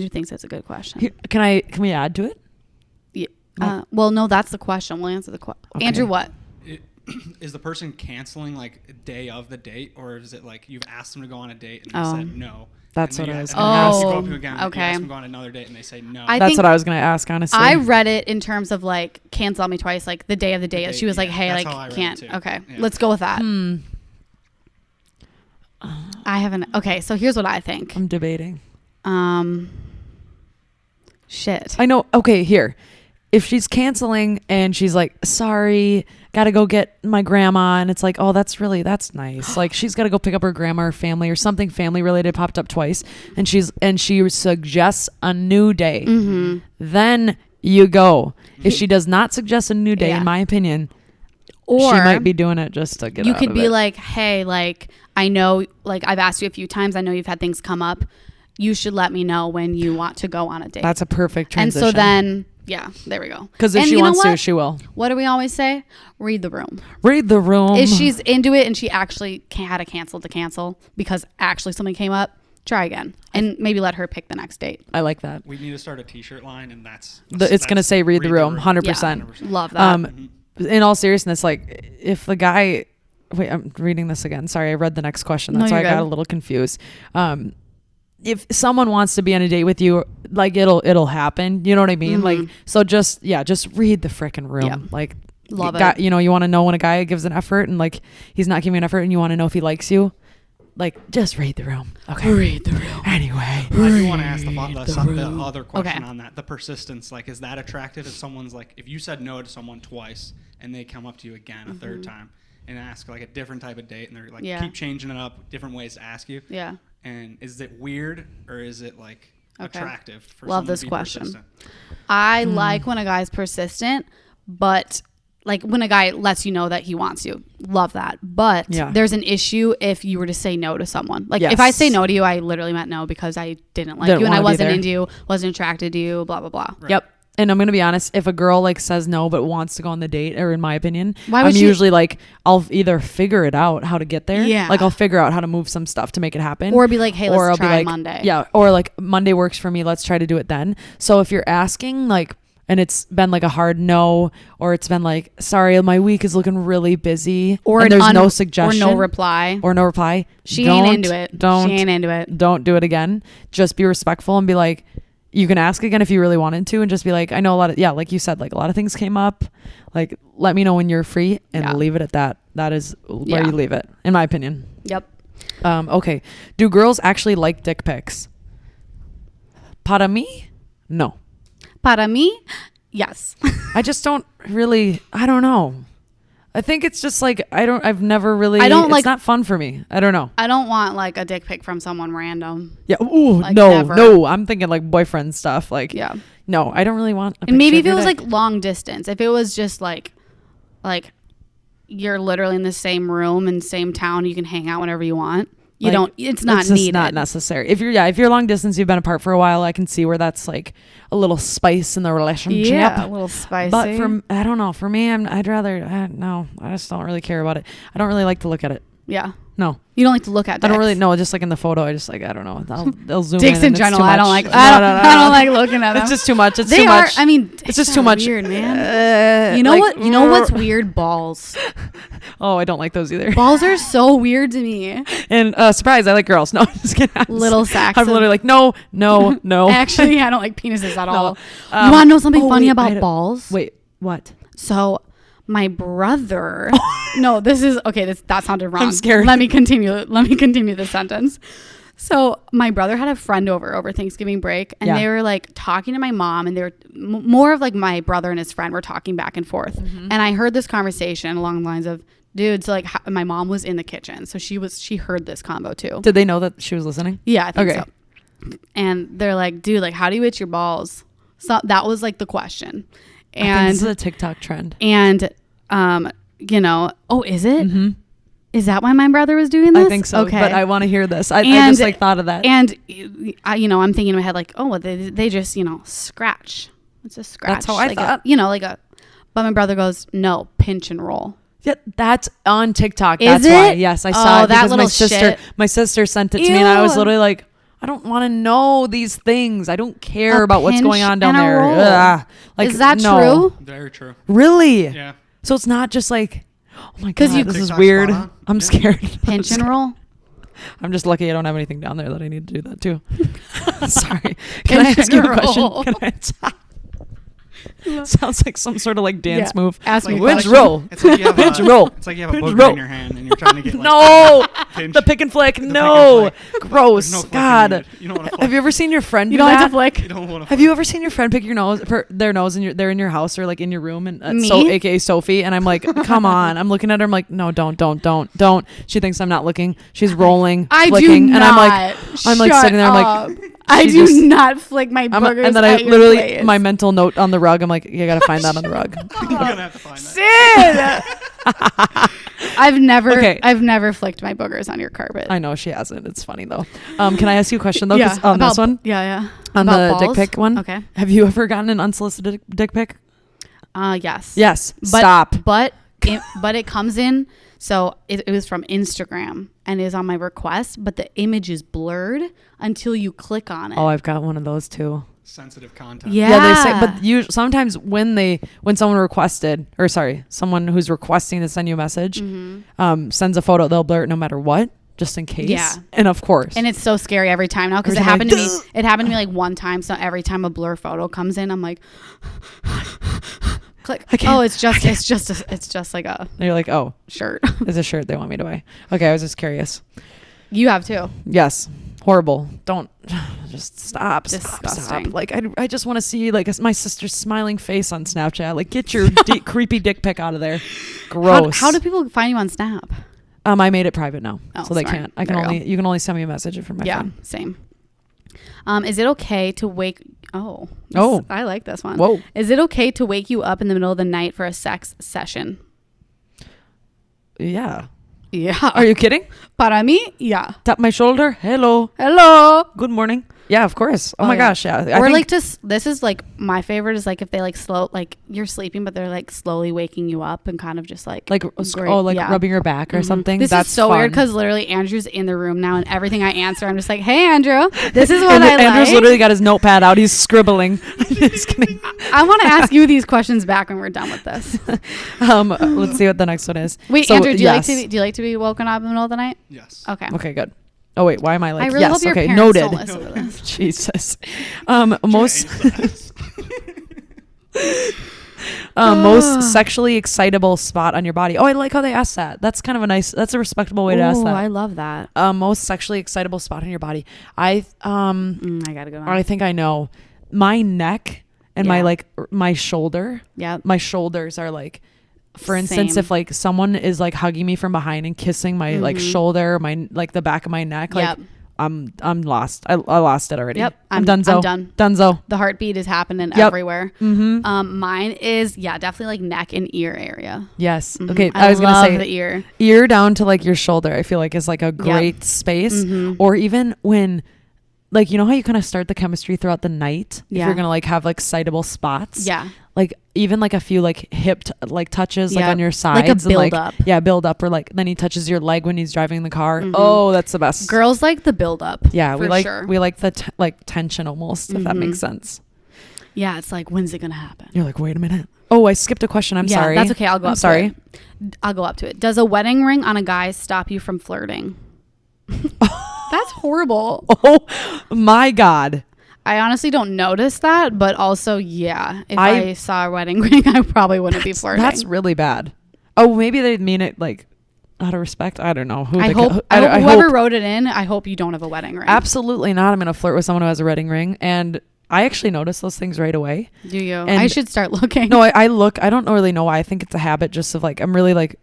thinks that's a good question. Can we add to it? Yeah. Well, no, that's the question. We'll answer the question. Okay. Andrew, what? Is the person canceling like a day of the date, or is it like you've asked them to go on a date and they said no? That's what I was going to ask. Okay. You ask them to go on another date and they say no. That's what I was going to ask, honestly. I read it in terms of like cancel on me twice, like the day of the date. She was like, hey, like can't. Okay, let's go with that. I haven't. Okay, so here's what I think. I'm debating. Shit. I know. Okay, here. if she's canceling and she's like, sorry, gotta go get my grandma, and it's like, oh, that's nice. Like, she's gotta go pick up her grandma or family or something family related popped up twice, and she suggests a new day. Then you go. If she does not suggest a new day, in my opinion, or she might be doing it just to get out of it. You could be like, hey, like, I know, like, I've asked you a few times. I know you've had things come up. You should let me know when you want to go on a date. That's a perfect transition. And so then, yeah, there we go. Because if she wants to, she will. What do we always say? Read the room. Read the room. If she's into it and she actually had to cancel because actually something came up, try again. And maybe let her pick the next date. I like that. We need to start a t-shirt line, and it's going to say read the room, 100%. Yeah, love that. In all seriousness, like, if the guy... Wait, I'm reading this again. Sorry, I read the next question. That's why I got a little confused. If someone wants to be on a date with you, like, it'll happen. You know what I mean? Like, so just read the frickin' room. Yeah. Like, love it. You know, you want to know when a guy gives an effort and, like, he's not giving an effort, and you want to know if he likes you. Like, just read the room. Okay. Read the room. Anyway. I do want to ask the other question on that. The persistence. Like, is that attractive if someone's like, if you said no to someone twice and they come up to you again a third time and ask, like, a different type of date, and they're like, keep changing it up, different ways to ask you. Yeah. And is it weird, or is it, like, attractive for Love someone this to be question. persistent? I like when a guy's persistent, but... like, when a guy lets you know that he wants you. Love that. But there's an issue if you were to say no to someone. Like, if I say no to you, I literally meant no because I didn't like you and I wasn't into you, wasn't attracted to you, blah, blah, blah. Right. Yep. And I'm going to be honest, if a girl, like, says no but wants to go on the date, or in my opinion, I'm usually like, I'll either figure it out how to get there. Yeah. Like, I'll figure out how to move some stuff to make it happen. Or be like, hey, let's try Monday. Yeah. Or, like, Monday works for me. Let's try to do it then. So if you're asking, like, and it's been like a hard no, or it's been like, sorry, my week is looking really busy, or there's no suggestion, or no reply. She ain't into it. Don't do it again. Just be respectful and be like, you can ask again if you really wanted to, and just be like, I know like you said, like, a lot of things came up. Like, let me know when you're free, and leave it at that. That is where you leave it, in my opinion. Yep. Okay. Do girls actually like dick pics? Para mí, no. Para mí, yes. I just don't really, I don't know. I think it's just like, it's not fun for me. I don't know. I don't want, like, a dick pic from someone random. Yeah. Ooh, like, no. I'm thinking, like, boyfriend stuff. Like, no, I don't really want a And maybe if it was like long distance, if it was just like you're literally in the same room in the same town, you can hang out whenever you want. It's not needed. It's not necessary. If you're long distance, you've been apart for a while, I can see where that's like a little spice in the relationship. Yeah, a little spicy. But I don't know. For me, I just don't really care about it. I don't really like to look at it. Yeah. No. You don't like to look at dicks. I don't really know. Just like in the photo, I just like, I don't know. They'll zoom dicks in general. I don't like. I don't like looking at them. It's just too much. It's too much. I mean, it's just too much. Weird, man. You know what? You know what's weird? Balls. Oh, I don't like those either. Balls are so weird to me. And surprise, I like girls. No, I'm just kidding. Little sacks. I'm literally like, no. Actually, I don't like penises at all. You want to know something funny about balls? Wait, what? So, my brother. No, that sounded wrong. I'm scared. Let me continue the sentence. So my brother had a friend over Thanksgiving break, and they were like talking to my mom, and they were more of like my brother and his friend were talking back and forth. And I heard this conversation along the lines of, dude, so like my mom was in the kitchen, so she heard this combo too. Did they know that she was listening? Yeah, I think so. And they're like, dude, like, how do you itch your balls? So that was like the question. And I think this is a TikTok trend. And is it? Mm-hmm. Is that why my brother was doing this? I think so. Okay. But I want to hear this. I just like thought of that. And I'm thinking in my head like, oh, well, they just scratch. It's a scratch. That's how I thought. But my brother goes, no, pinch and roll. Yeah, that's on TikTok. That's why. Yes, I saw it that because little my sister sent it to me, and I was literally like, I don't want to know these things. I don't care about what's going on down there. Like, is that true? Very true. Really? Yeah. So it's not just like, oh my God, this is weird. I'm scared. Pinch and roll? I'm just lucky I don't have anything down there that I need to do that too. Sorry. Can I ask you a question? Sounds like some sort of like dance move. Ask me. Winch roll. It's like you have Pinch a, roll. It's like you have a Pinch booger roll. in your hand and you're trying to get like, No, pinch. the pick and flick. The No, pick and flick. gross. There's no flicking God, needed. You don't want to flick. have you ever seen your friend do You don't that? like to flick. You don't want to Have you ever seen your friend pick your nose, their nose, and they're in your house or like in your room, and Me? so AKA Sophie, and I'm like, come on. I'm looking at her. I'm like, no, don't. She thinks I'm not looking. She's rolling, I flicking, do and not. I'm like Shut sitting there. I'm up. like, I she do just- not flick my boogers. and then I at your literally place. my mental note on the rug. I'm like, you gotta find that on the rug. You're gonna have to find that. Sid. I've Okay. never flicked my boogers on your carpet. I know she hasn't. It's funny though. Can I ask you a question though? Yeah, 'Cause on this one, Yeah. on About the balls? dick pic one. Okay. Have you ever gotten an unsolicited dick pic? Yes. Yes. But, Stop. But it comes in. So it was from Instagram and is on my request, but the image is blurred until you click on it. Oh, I've got one of those too. Sensitive content. Yeah. Yeah, they say, but sometimes when someone requested, or sorry, someone who's requesting to send you a message, sends a photo, they'll blur it no matter what, just in case. Yeah. And of course. And it's so scary every time now because it Every time happened I'm to me. like, It happened to me like one time. So every time a blur photo comes in, I'm like, click. I can't- Oh, it's just like a and you're like, oh, shirt. is a shirt they want me to buy. Okay, I was just curious. You have too. Yes. Horrible. Don't just stop. Disgusting. Stop. Like I just want to see like my sister's smiling face on Snapchat. Like get your creepy dick pic out of there. Gross. How do people find you on Snap? I made it private now, Oh, so they smart. can't. There you go. You can only send me a message from my Yeah, phone. same. Is it okay to wake? Oh. I like this one. Whoa. Is it okay to wake you up in the middle of the night for a sex session? Yeah. Yeah. Are you kidding? Para mí, yeah. Tap my shoulder. Hello. Hello. Good morning. Yeah, of course. Oh, my yeah. gosh. Yeah. Or like this is like my favorite is like if they like like you're sleeping but they're like slowly waking you up and kind of just like like yeah. rubbing your back or something. This That's is so fun. weird because literally Andrew's in the room now and everything I answer I'm just like, hey Andrew, this is what Andrew's like. literally got his notepad out. He's scribbling. Just kidding. I want to ask you these questions back when we're done with this. Let's see what the next one is. Wait, So, Andrew, do yes. you like to be woken up in the middle of the night? Yes. Okay. Okay, good. Oh wait, why am I like? I really yes. hope your Okay, parents noted. don't listen to this. Jesus. Most sexually excitable spot on your body. Oh, I like how they asked that. That's kind of that's a respectable way to ask Ooh, that. I love that. Most sexually excitable spot on your body. I I gotta go. I think I know. My neck and Yeah. my shoulder. Yeah. My shoulders are like, for instance, Same. if like someone is like hugging me from behind and kissing my like shoulder, my like the back of my neck, like Yep. I'm lost. I lost it already. Yep. I'm donezo. I'm done. Donezo. The heartbeat is happening Yep. everywhere. Mm-hmm. Mine is definitely like neck and ear area. Yes. Mhm. Okay. I I was gonna love say the ear. ear down to like your shoulder. I feel like is like a great space. Mhm. Or even when, like, you know how you kind of start the chemistry throughout the night. If Yeah. you're gonna like have like excitable spots. Yeah. Like even like a few like hip like touches like Yep. on your Like sides a build up. Yeah, build up, or like then he touches your leg when he's driving the car. Mhm. Oh, that's the best. Girls like the build up. Yeah, for we like sure. we like the like tension almost, if that makes sense. Yeah, it's like, when's it gonna happen? You're like, wait a minute. Oh, I skipped a question. I'm Yeah, sorry. that's okay. I'll go I'm up sorry. to it. I'll go up to it. Does a wedding ring on a guy stop you from flirting? That's horrible. Oh my God. I honestly don't notice that, but also, yeah, if I- I saw a wedding ring, I probably wouldn't be flirting. That's really bad. Oh, maybe they mean it like out of respect. I don't know. I hope whoever wrote it in, I hope you don't have a wedding ring. Absolutely not. I'm going to flirt with someone who has a wedding ring. And I actually notice those things right away. Do you? And I should start looking. No, I look. I don't really know why. I think it's a habit just of like, I'm really like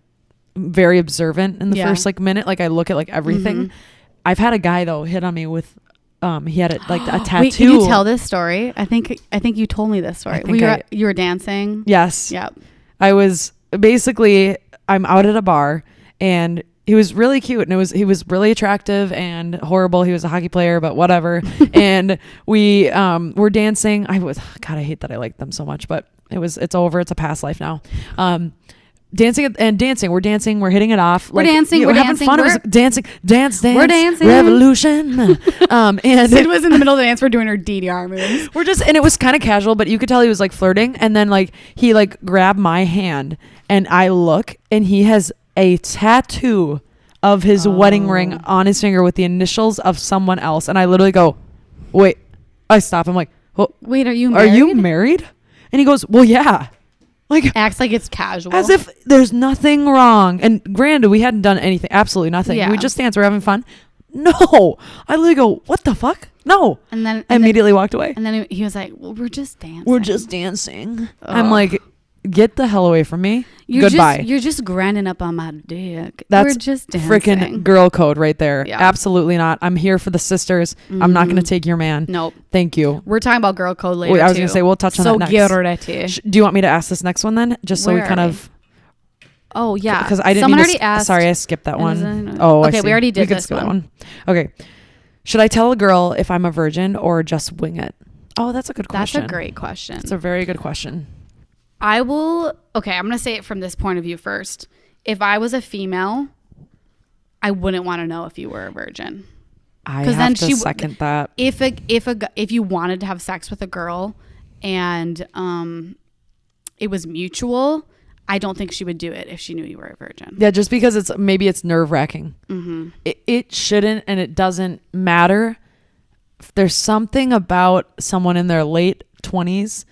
very observant in the Yeah. first like minute. Like I look at like everything. Mhm. I've had a guy though hit on me with, he had like a tattoo. Wait, can you tell this story? I think you told me this story. You were dancing. Yes. Yep. I was basically, I'm out at a bar and he was really cute and he was really attractive and horrible. He was a hockey player, but whatever. And we were dancing. God, I hate that I like them so much, but it's over. It's a past life now. Dancing. We're dancing. We're hitting it off. We're dancing. We're having dancing. fun. It was dancing. Dance. We're dancing. Revolution. And Sid was in the middle of the dance. We're doing her DDR moves. and it was kind of casual, but you could tell he was like flirting. And then like he like grabbed my hand and I look and he has a tattoo of his wedding ring on his finger with the initials of someone else. And I literally go, wait, I stop. I'm like, well, Wait, are you are married? you married? And he goes, well, yeah. Like, acts like it's casual. as if there's nothing wrong. And granted, we hadn't done anything. Absolutely nothing. Yeah. We just danced. We're having fun. No. I literally go, what the fuck? No. And then immediately walked away. And then he was like, well, we're just dancing. We're just dancing. Ugh. I'm like, get the hell away from me. Goodbye. You're just grinding up on my dick. That's we're just dancing. Freaking girl code right there. Yeah. Absolutely not. I'm here for the sisters. I'm not going to take your man. Nope. Thank you. We're talking about girl code later. Wait, I was going to say, we'll touch on that next. Get ready. Do you want me to ask this next one then? Just so we kind of... Oh, yeah. Because I didn't Someone already asked. Sorry, I skipped that one. Okay, I we already did could this skip that one. Okay. Should I tell a girl if I'm a virgin or just wing it? Oh, that's a good question. That's a great question. It's a very good question. I'm going to say it from this point of view first. If I was a female, I wouldn't want to know if you were a virgin. I have to second that. If you wanted to have sex with a girl and it was mutual, I don't think she would do it if she knew you were a virgin. Yeah, just because it's nerve wracking. Mm-hmm. It shouldn't, and it doesn't matter. There's something about someone in their late 20s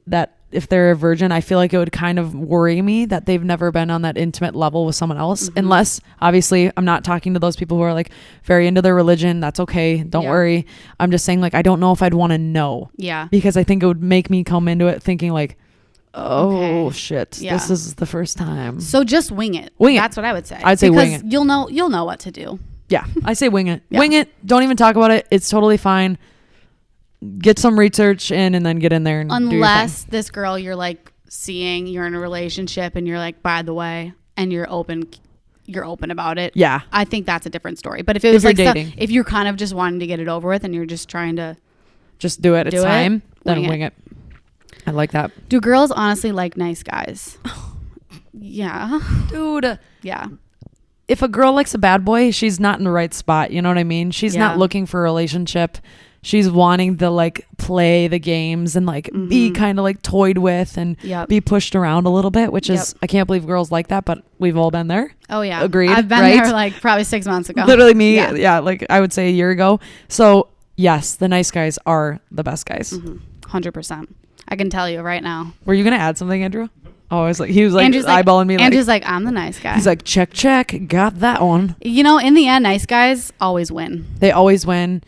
that if they're a virgin, I feel like it would kind of worry me that they've never been on that intimate level with someone else. Mm-hmm. Unless, obviously, I'm not talking to those people who are like very into their religion. That's okay. Don't worry. I'm just saying, like, I don't know if I'd want to know. Yeah. Because I think it would make me come into it thinking like, oh shit, this is the first time. So just wing it. That's what I would say. I'd say wing it. You'll know what to do. Yeah, I say wing it. Wing it. Don't even talk about it. It's totally fine. Get some research in and then get in there and unless this girl you're like seeing, you're in a relationship and you're like, by the way, and you're open about it. Yeah, I think that's a different story. But if it was like dating, if you're kind of just wanting to get it over with and you're just trying to just do it at time, then wing it. I like that. Do girls honestly like nice guys? Yeah, dude. Yeah. If a girl likes a bad boy, she's not in the right spot. You know what I mean? She's not looking for a relationship. She's wanting to like play the games and like be kind of like toyed with and be pushed around a little bit, which is, I can't believe girls like that, but we've all been there. Oh yeah. Agreed. I've been there like probably 6 months ago. Literally me. Yeah. Like I would say a year ago. So yes, the nice guys are the best guys. 100%. I can tell you right now. Were you going to add something, Andrew? Oh, he was like Andrew's eyeballing me. Andrew's like, I'm the nice guy. He's like, check, got that one. You know, in the end, nice guys always win. They always win.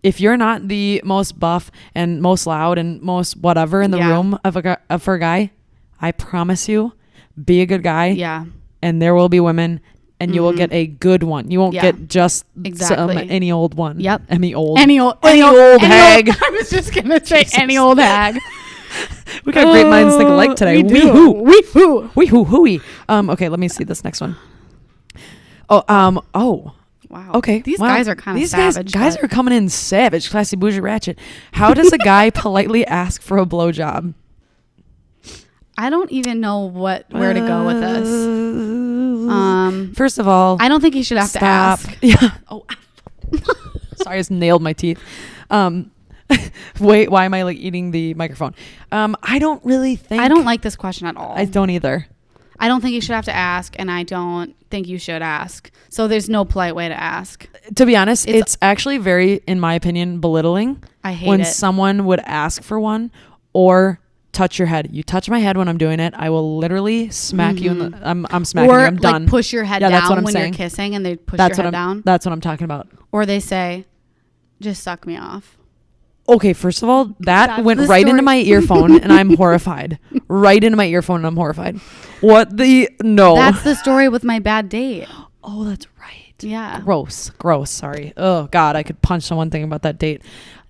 If you're not the most buff and most loud and most whatever in the room for a guy, I promise you, be a good guy. Yeah. And there will be women and you will get a good one. You won't get just any old one. Yep. Any old hag. I was just going to say any old hag. We got great minds think alike today. We do. Wee-hoo-hooey. Okay, let me see this next one. Oh. Wow. Okay. These guys are kind of savage. Guys are coming in savage, classy, bougie, ratchet. How does a guy politely ask for a blowjob? I don't even know where to go with this. First of all, I don't think you should have to ask. Yeah. Oh, sorry, I just nailed my teeth. Wait, why am I like eating the microphone? I don't really think. I don't like this question at all. I don't either. I don't think you should have to ask, and I don't think you should ask. So there's no polite way to ask. To be honest, it's actually very, in my opinion, belittling. I hate when it. someone would ask for one or touch your head. You touch my head when I'm doing it, I will literally smack you in the. I'm smacking you. I'm done. Or like push your head down when you're kissing, and they push your head down. That's what I'm talking about. Or they say, "Just suck me off." Okay, first of all, that went right into my earphone and I'm horrified. Right into my earphone and I'm horrified. No. That's the story with my bad date. Oh, that's right. Yeah. Gross. Sorry. Oh God, I could punch someone thinking about that date.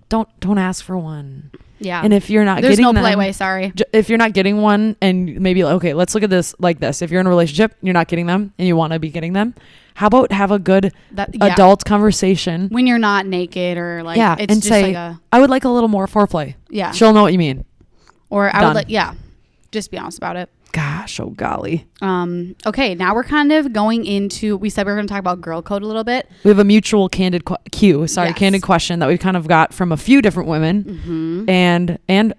Don't ask for one. Yeah. And if you're not There's getting no polite way, sorry. If you're not getting one and maybe, okay, let's look at this like this. If you're in a relationship, you're not getting them and you want to be getting them, how about have a good adult conversation when you're not naked or like it's and just say, like I would like a little more foreplay. Yeah. She'll know what you mean. Or I would just be honest about it. Gosh, oh golly. Okay, now we're kind of going into, we said we were going to talk about girl code a little bit. We have a mutual candid candid question that we kind of got from a few different women. Mm-hmm. And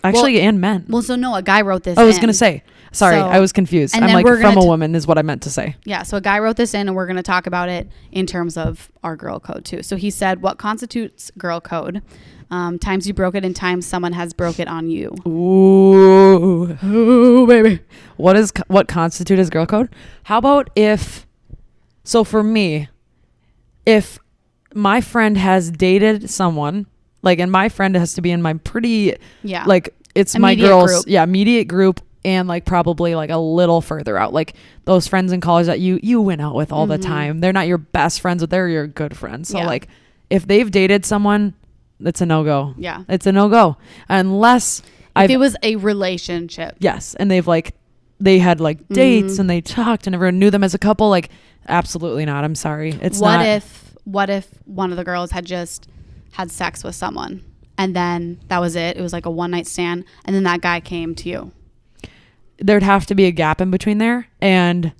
Actually, and men. Well, so no, a guy wrote this. I was gonna say. Sorry, I was confused. And I'm then like, from a woman is what I meant to say. Yeah, so a guy wrote this in, and we're going to talk about it in terms of our girl code too. So he said, what constitutes girl code? Times you broke it, and times someone has broke it on you. Ooh, baby. What constitutes as girl code? How about so for me, if my friend has dated someone, like, and my friend has to be in my pretty, like, it's immediate my girls, group. Immediate group. And like probably like a little further out, like those friends in college that you went out with all the time. They're not your best friends, but they're your good friends. So like if they've dated someone, it's a no-go. Yeah. It's a no-go. Unless if it was a relationship. Yes. And they had like dates and they talked and everyone knew them as a couple. Like, absolutely not. I'm sorry. It's not. What if one of the girls had just had sex with someone and then that was it? It was like a one-night stand and then that guy came to you. There'd have to be a gap in between there, and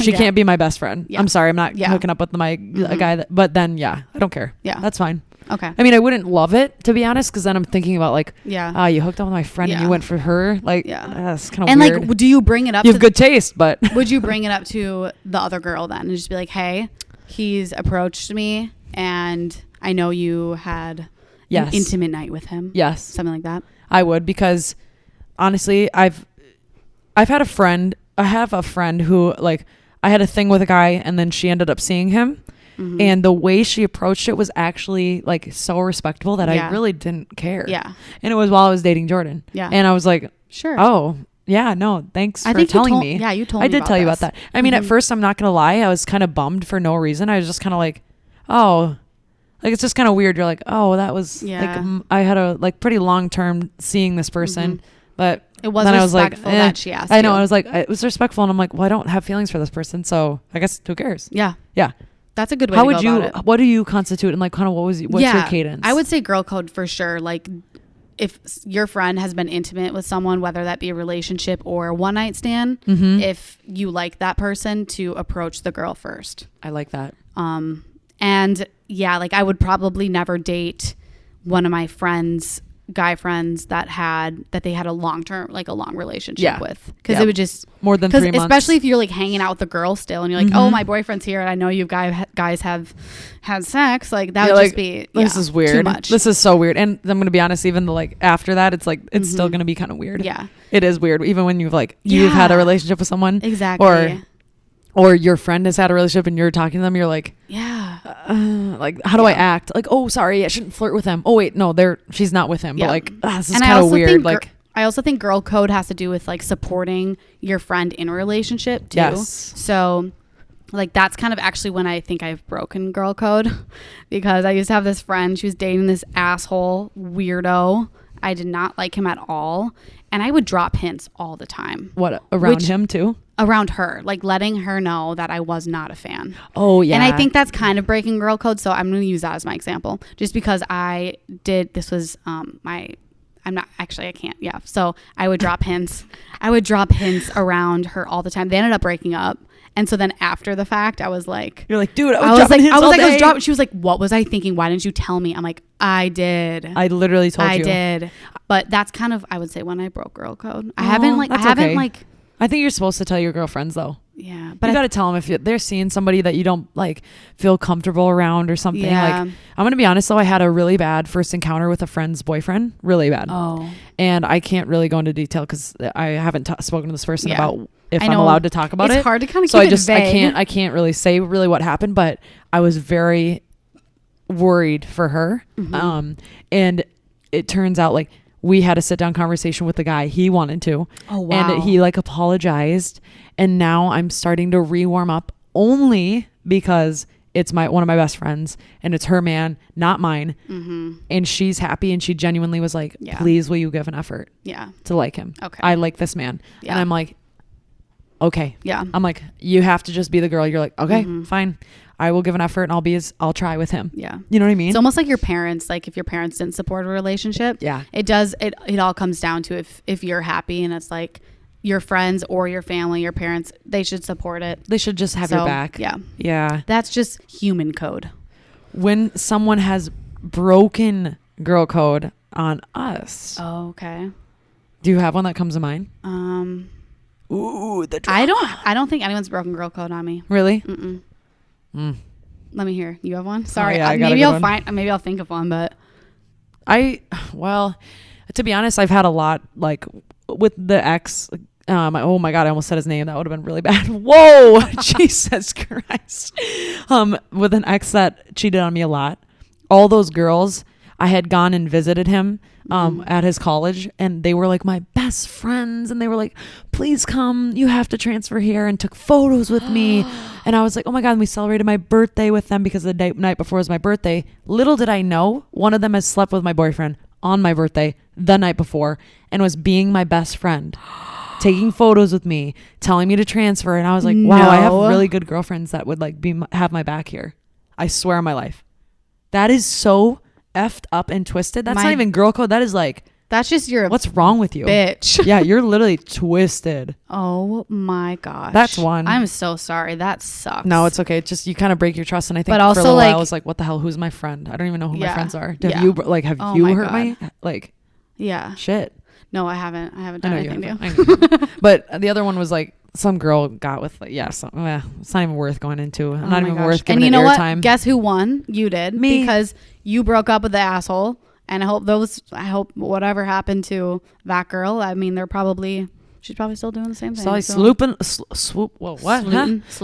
she can't be my best friend. I'm sorry, I'm not hooking up with a guy but then I don't care. That's fine. Okay. I mean, I wouldn't love it, to be honest, because then I'm thinking about like, you hooked up with my friend and you went for her, like, that's kind of weird. And like, do you bring it up? You have good taste, but would you bring it up to the other girl then and just be like, hey, he's approached me and I know you had an intimate night with him. Yes, something like that. I would, because honestly, I've had a friend. I have a friend who, like, I had a thing with a guy and then she ended up seeing him. And the way she approached it was actually like so respectful that I really didn't care. Yeah. And it was while I was dating Jordan. Yeah. And I was like, sure. Oh, yeah, no, thanks for telling me. Yeah, you told me. I did tell you about that. I mean, at first, I'm not going to lie. I was kind of bummed for no reason. I was just kind of like, oh, like, it's just kind of weird. You're like, oh, that was like, I had a like pretty long term seeing this person. But it was respectful that she asked. I know. I was like, it was respectful. And I'm like, well, I don't have feelings for this person. So I guess who cares? Yeah. Yeah. That's a good way to go about it. What do you constitute? And like, kind of what's your cadence? I would say girl code for sure. Like, if your friend has been intimate with someone, whether that be a relationship or a one night stand, if you like that person, to approach the girl first. I like that. And like, I would probably never date one of my guy friends that they had a long relationship with, because it would just more than 3 months, especially if you're like hanging out with the girl still and you're like, oh, my boyfriend's here and I know you guys have had sex, like that would just be this is weird, too much. This is so weird. And I'm gonna be honest, even like after that, it's like it's still gonna be kind of weird. Yeah, it is weird, even when you've had a relationship with someone, exactly, or your friend has had a relationship and you're talking to them, you're like, like, how do I act? Like, oh, sorry, I shouldn't flirt with him. Oh, wait, no, she's not with him. But like, this is kind of weird. I also think girl code has to do with like supporting your friend in a relationship too. Yes. So like, that's kind of actually when I think I've broken girl code, because I used to have this friend. She was dating this asshole weirdo. I did not like him at all. And I would drop hints all the time. What, around him too? Around her, like letting her know that I was not a fan. Oh, yeah. And I think that's kind of breaking girl code. So I'm going to use that as my example, just because this was I can't. Yeah. So I would drop hints. Around her all the time. They ended up breaking up. And so then after the fact, I was like, you're like, dude, I was dropping. She was like, what was I thinking? Why didn't you tell me? I'm like, I did. I literally told you. I did. But that's kind of, I would say, when I broke girl code. I think you're supposed to tell your girlfriends though. Yeah. But you got to tell them if they're seeing somebody that you don't like feel comfortable around or something. Yeah. Like, I'm going to be honest though, I had a really bad first encounter with a friend's boyfriend. Really bad. Oh. And I can't really go into detail because I haven't spoken to this person about if I'm allowed to talk about it. It's hard to kind of keep it vague. I can't really say really what happened, but I was very worried for her. And it turns out like we had a sit down conversation with the guy. He wanted to. Oh, wow. And he like apologized. And now I'm starting to re-warm up only because it's one of my best friends and it's her man, not mine. And she's happy and she genuinely was like, please, will you give an effort to like him? Okay. I like this man. Yeah. And I'm like, okay. Yeah. I'm like, you have to just be the girl. You're like, okay, fine. I will give an effort and I'll try with him. Yeah. You know what I mean? It's almost like your parents, like if your parents didn't support a relationship, it all comes down to if you're happy, and it's like your friends or your family, your parents, they should support it. They should just have your back. Yeah. Yeah. That's just human code. When someone has broken girl code on us. Oh, okay. Do you have one that comes to mind? Ooh, the drama. I don't think anyone's broken girl code on me. Really? Let me hear. You have one? Sorry. Yeah, Maybe I'll think of one, but well, to be honest, I've had a lot, like with the ex. Oh my God, I almost said his name. That would have been really bad. Whoa, Jesus Christ. With an ex that cheated on me a lot. All those girls, I had gone and visited him at his college, and they were like my best friends, and they were like, please come, you have to transfer here, and took photos with me. And I was like, oh my God, and we celebrated my birthday with them because the night before was my birthday. Little did I know, one of them has slept with my boyfriend on my birthday the night before and was being my best friend, taking photos with me, telling me to transfer. And I was like, wow, I have really good girlfriends that would like have my back here. I swear on my life. That is so effed up and twisted. That's not even girl code. That is like, that's just your what's wrong with you, bitch. Yeah, you're literally twisted. Oh my gosh, that's one. I'm so sorry. That sucks. No, it's okay. It's just you kind of break your trust, and I think but for also, a little while I was like, what the hell? Who's my friend? I don't even know who my friends are. Have you hurt me? Like, yeah, shit. No, I haven't. I haven't done anything to you. But the other one was like some girl got with like, it's not even worth going into. I'm not even worth giving it airtime. And you know what? Guess who won? You did. Me. Because you broke up with the asshole. And I hope whatever happened to that girl, I mean, she's probably still doing the same thing.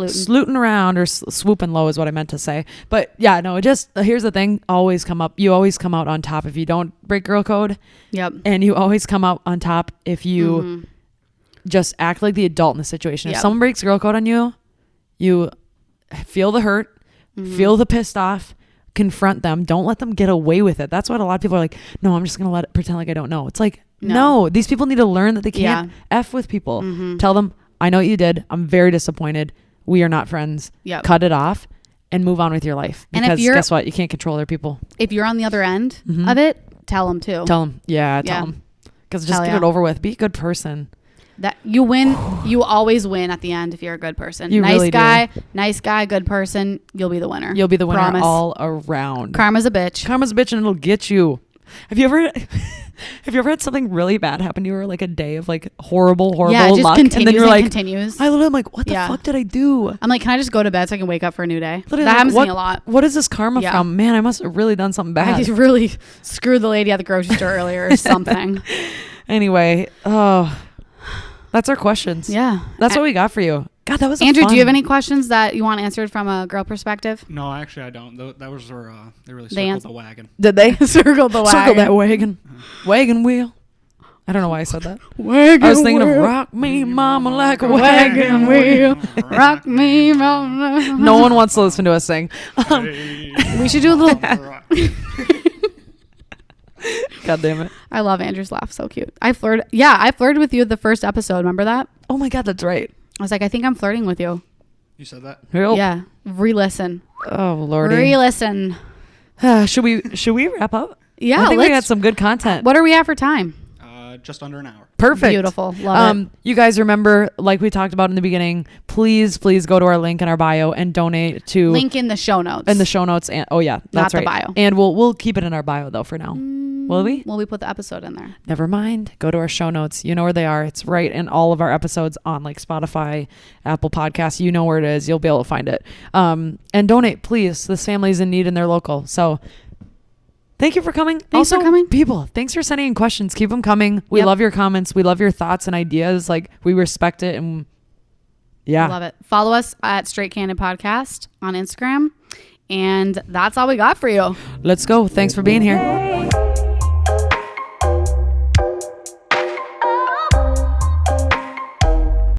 Slooting around, or swooping low is what I meant to say. But yeah, no, here's the thing, you always come out on top if you don't break girl code. Yep. And you always come out on top if you just act like the adult in the situation. If someone breaks girl code on you, you feel the hurt, feel the pissed off, confront them. Don't let them get away with it. That's what a lot of people are like, no, I'm just going to pretend like I don't know. It's like, no, these people need to learn that they can't F with people. Tell them, I know what you did. I'm very disappointed. We are not friends. Cut it off and move on with your life. Because guess what? You can't control other people. If you're on the other end of it, tell them too. Tell them. Yeah, tell them. Because just get it over with. Be a good person. That you win. You always win at the end if you're a good person. You really do. Nice guy, good person. You'll be the winner. You'll be the winner. Promise. All around. Karma's a bitch. Karma's a bitch, and it'll get you. Have you ever had something really bad happen to you, or like a day of like horrible luck, and then you're like, continues. I literally am like, what the fuck did I do? I'm like, can I just go to bed so I can wake up for a new day? Literally, that happens to me a lot. What is this karma from? Man, I must have really done something bad. I just really screwed the lady at the grocery store earlier or something. Anyway, that's our questions. Yeah. That's what we got for you. God, that was Andrew, fun. do you have any questions that you want answered from a girl perspective? No, actually I don't. That was where they really circled the wagon. Did they? Circled the wagon. Circle that wagon. Wagon wheel. I don't know why I said that. Wagon I was thinking wheel. of rock me mama like a wagon wheel. Rock me mama. No one wants to listen to us sing. We should do a little... God damn it. I love Andrew's laugh. So cute. I flirted with you the first episode. Remember that? Oh my God, that's right. I was like, I think I'm flirting with you. You said that? Real? Yeah. Re-listen. Oh, Lordy. Re-listen. Should we wrap up? Yeah. I think we got some good content. What are we at for time? Just under an hour. Perfect. Beautiful. Love it. You guys remember, like we talked about in the beginning, please go to our link in our bio and donate to... Link in the show notes. In the show notes. And, oh, yeah. That's not right. The bio. And we'll keep it in our bio, though, for now. Will we? Will we put the episode in there? Never mind. Go to our show notes. You know where they are. It's right in all of our episodes on like Spotify, Apple Podcasts. You know where it is. You'll be able to find it. And donate, please. This family's in need and they're local. So thank you for coming. Thanks for coming. People, thanks for sending in questions. Keep them coming. We love your comments. We love your thoughts and ideas. Like, we respect it. And yeah. Love it. Follow us at Straight Candid Podcast on Instagram. And that's all we got for you. Let's go. Thanks for being here.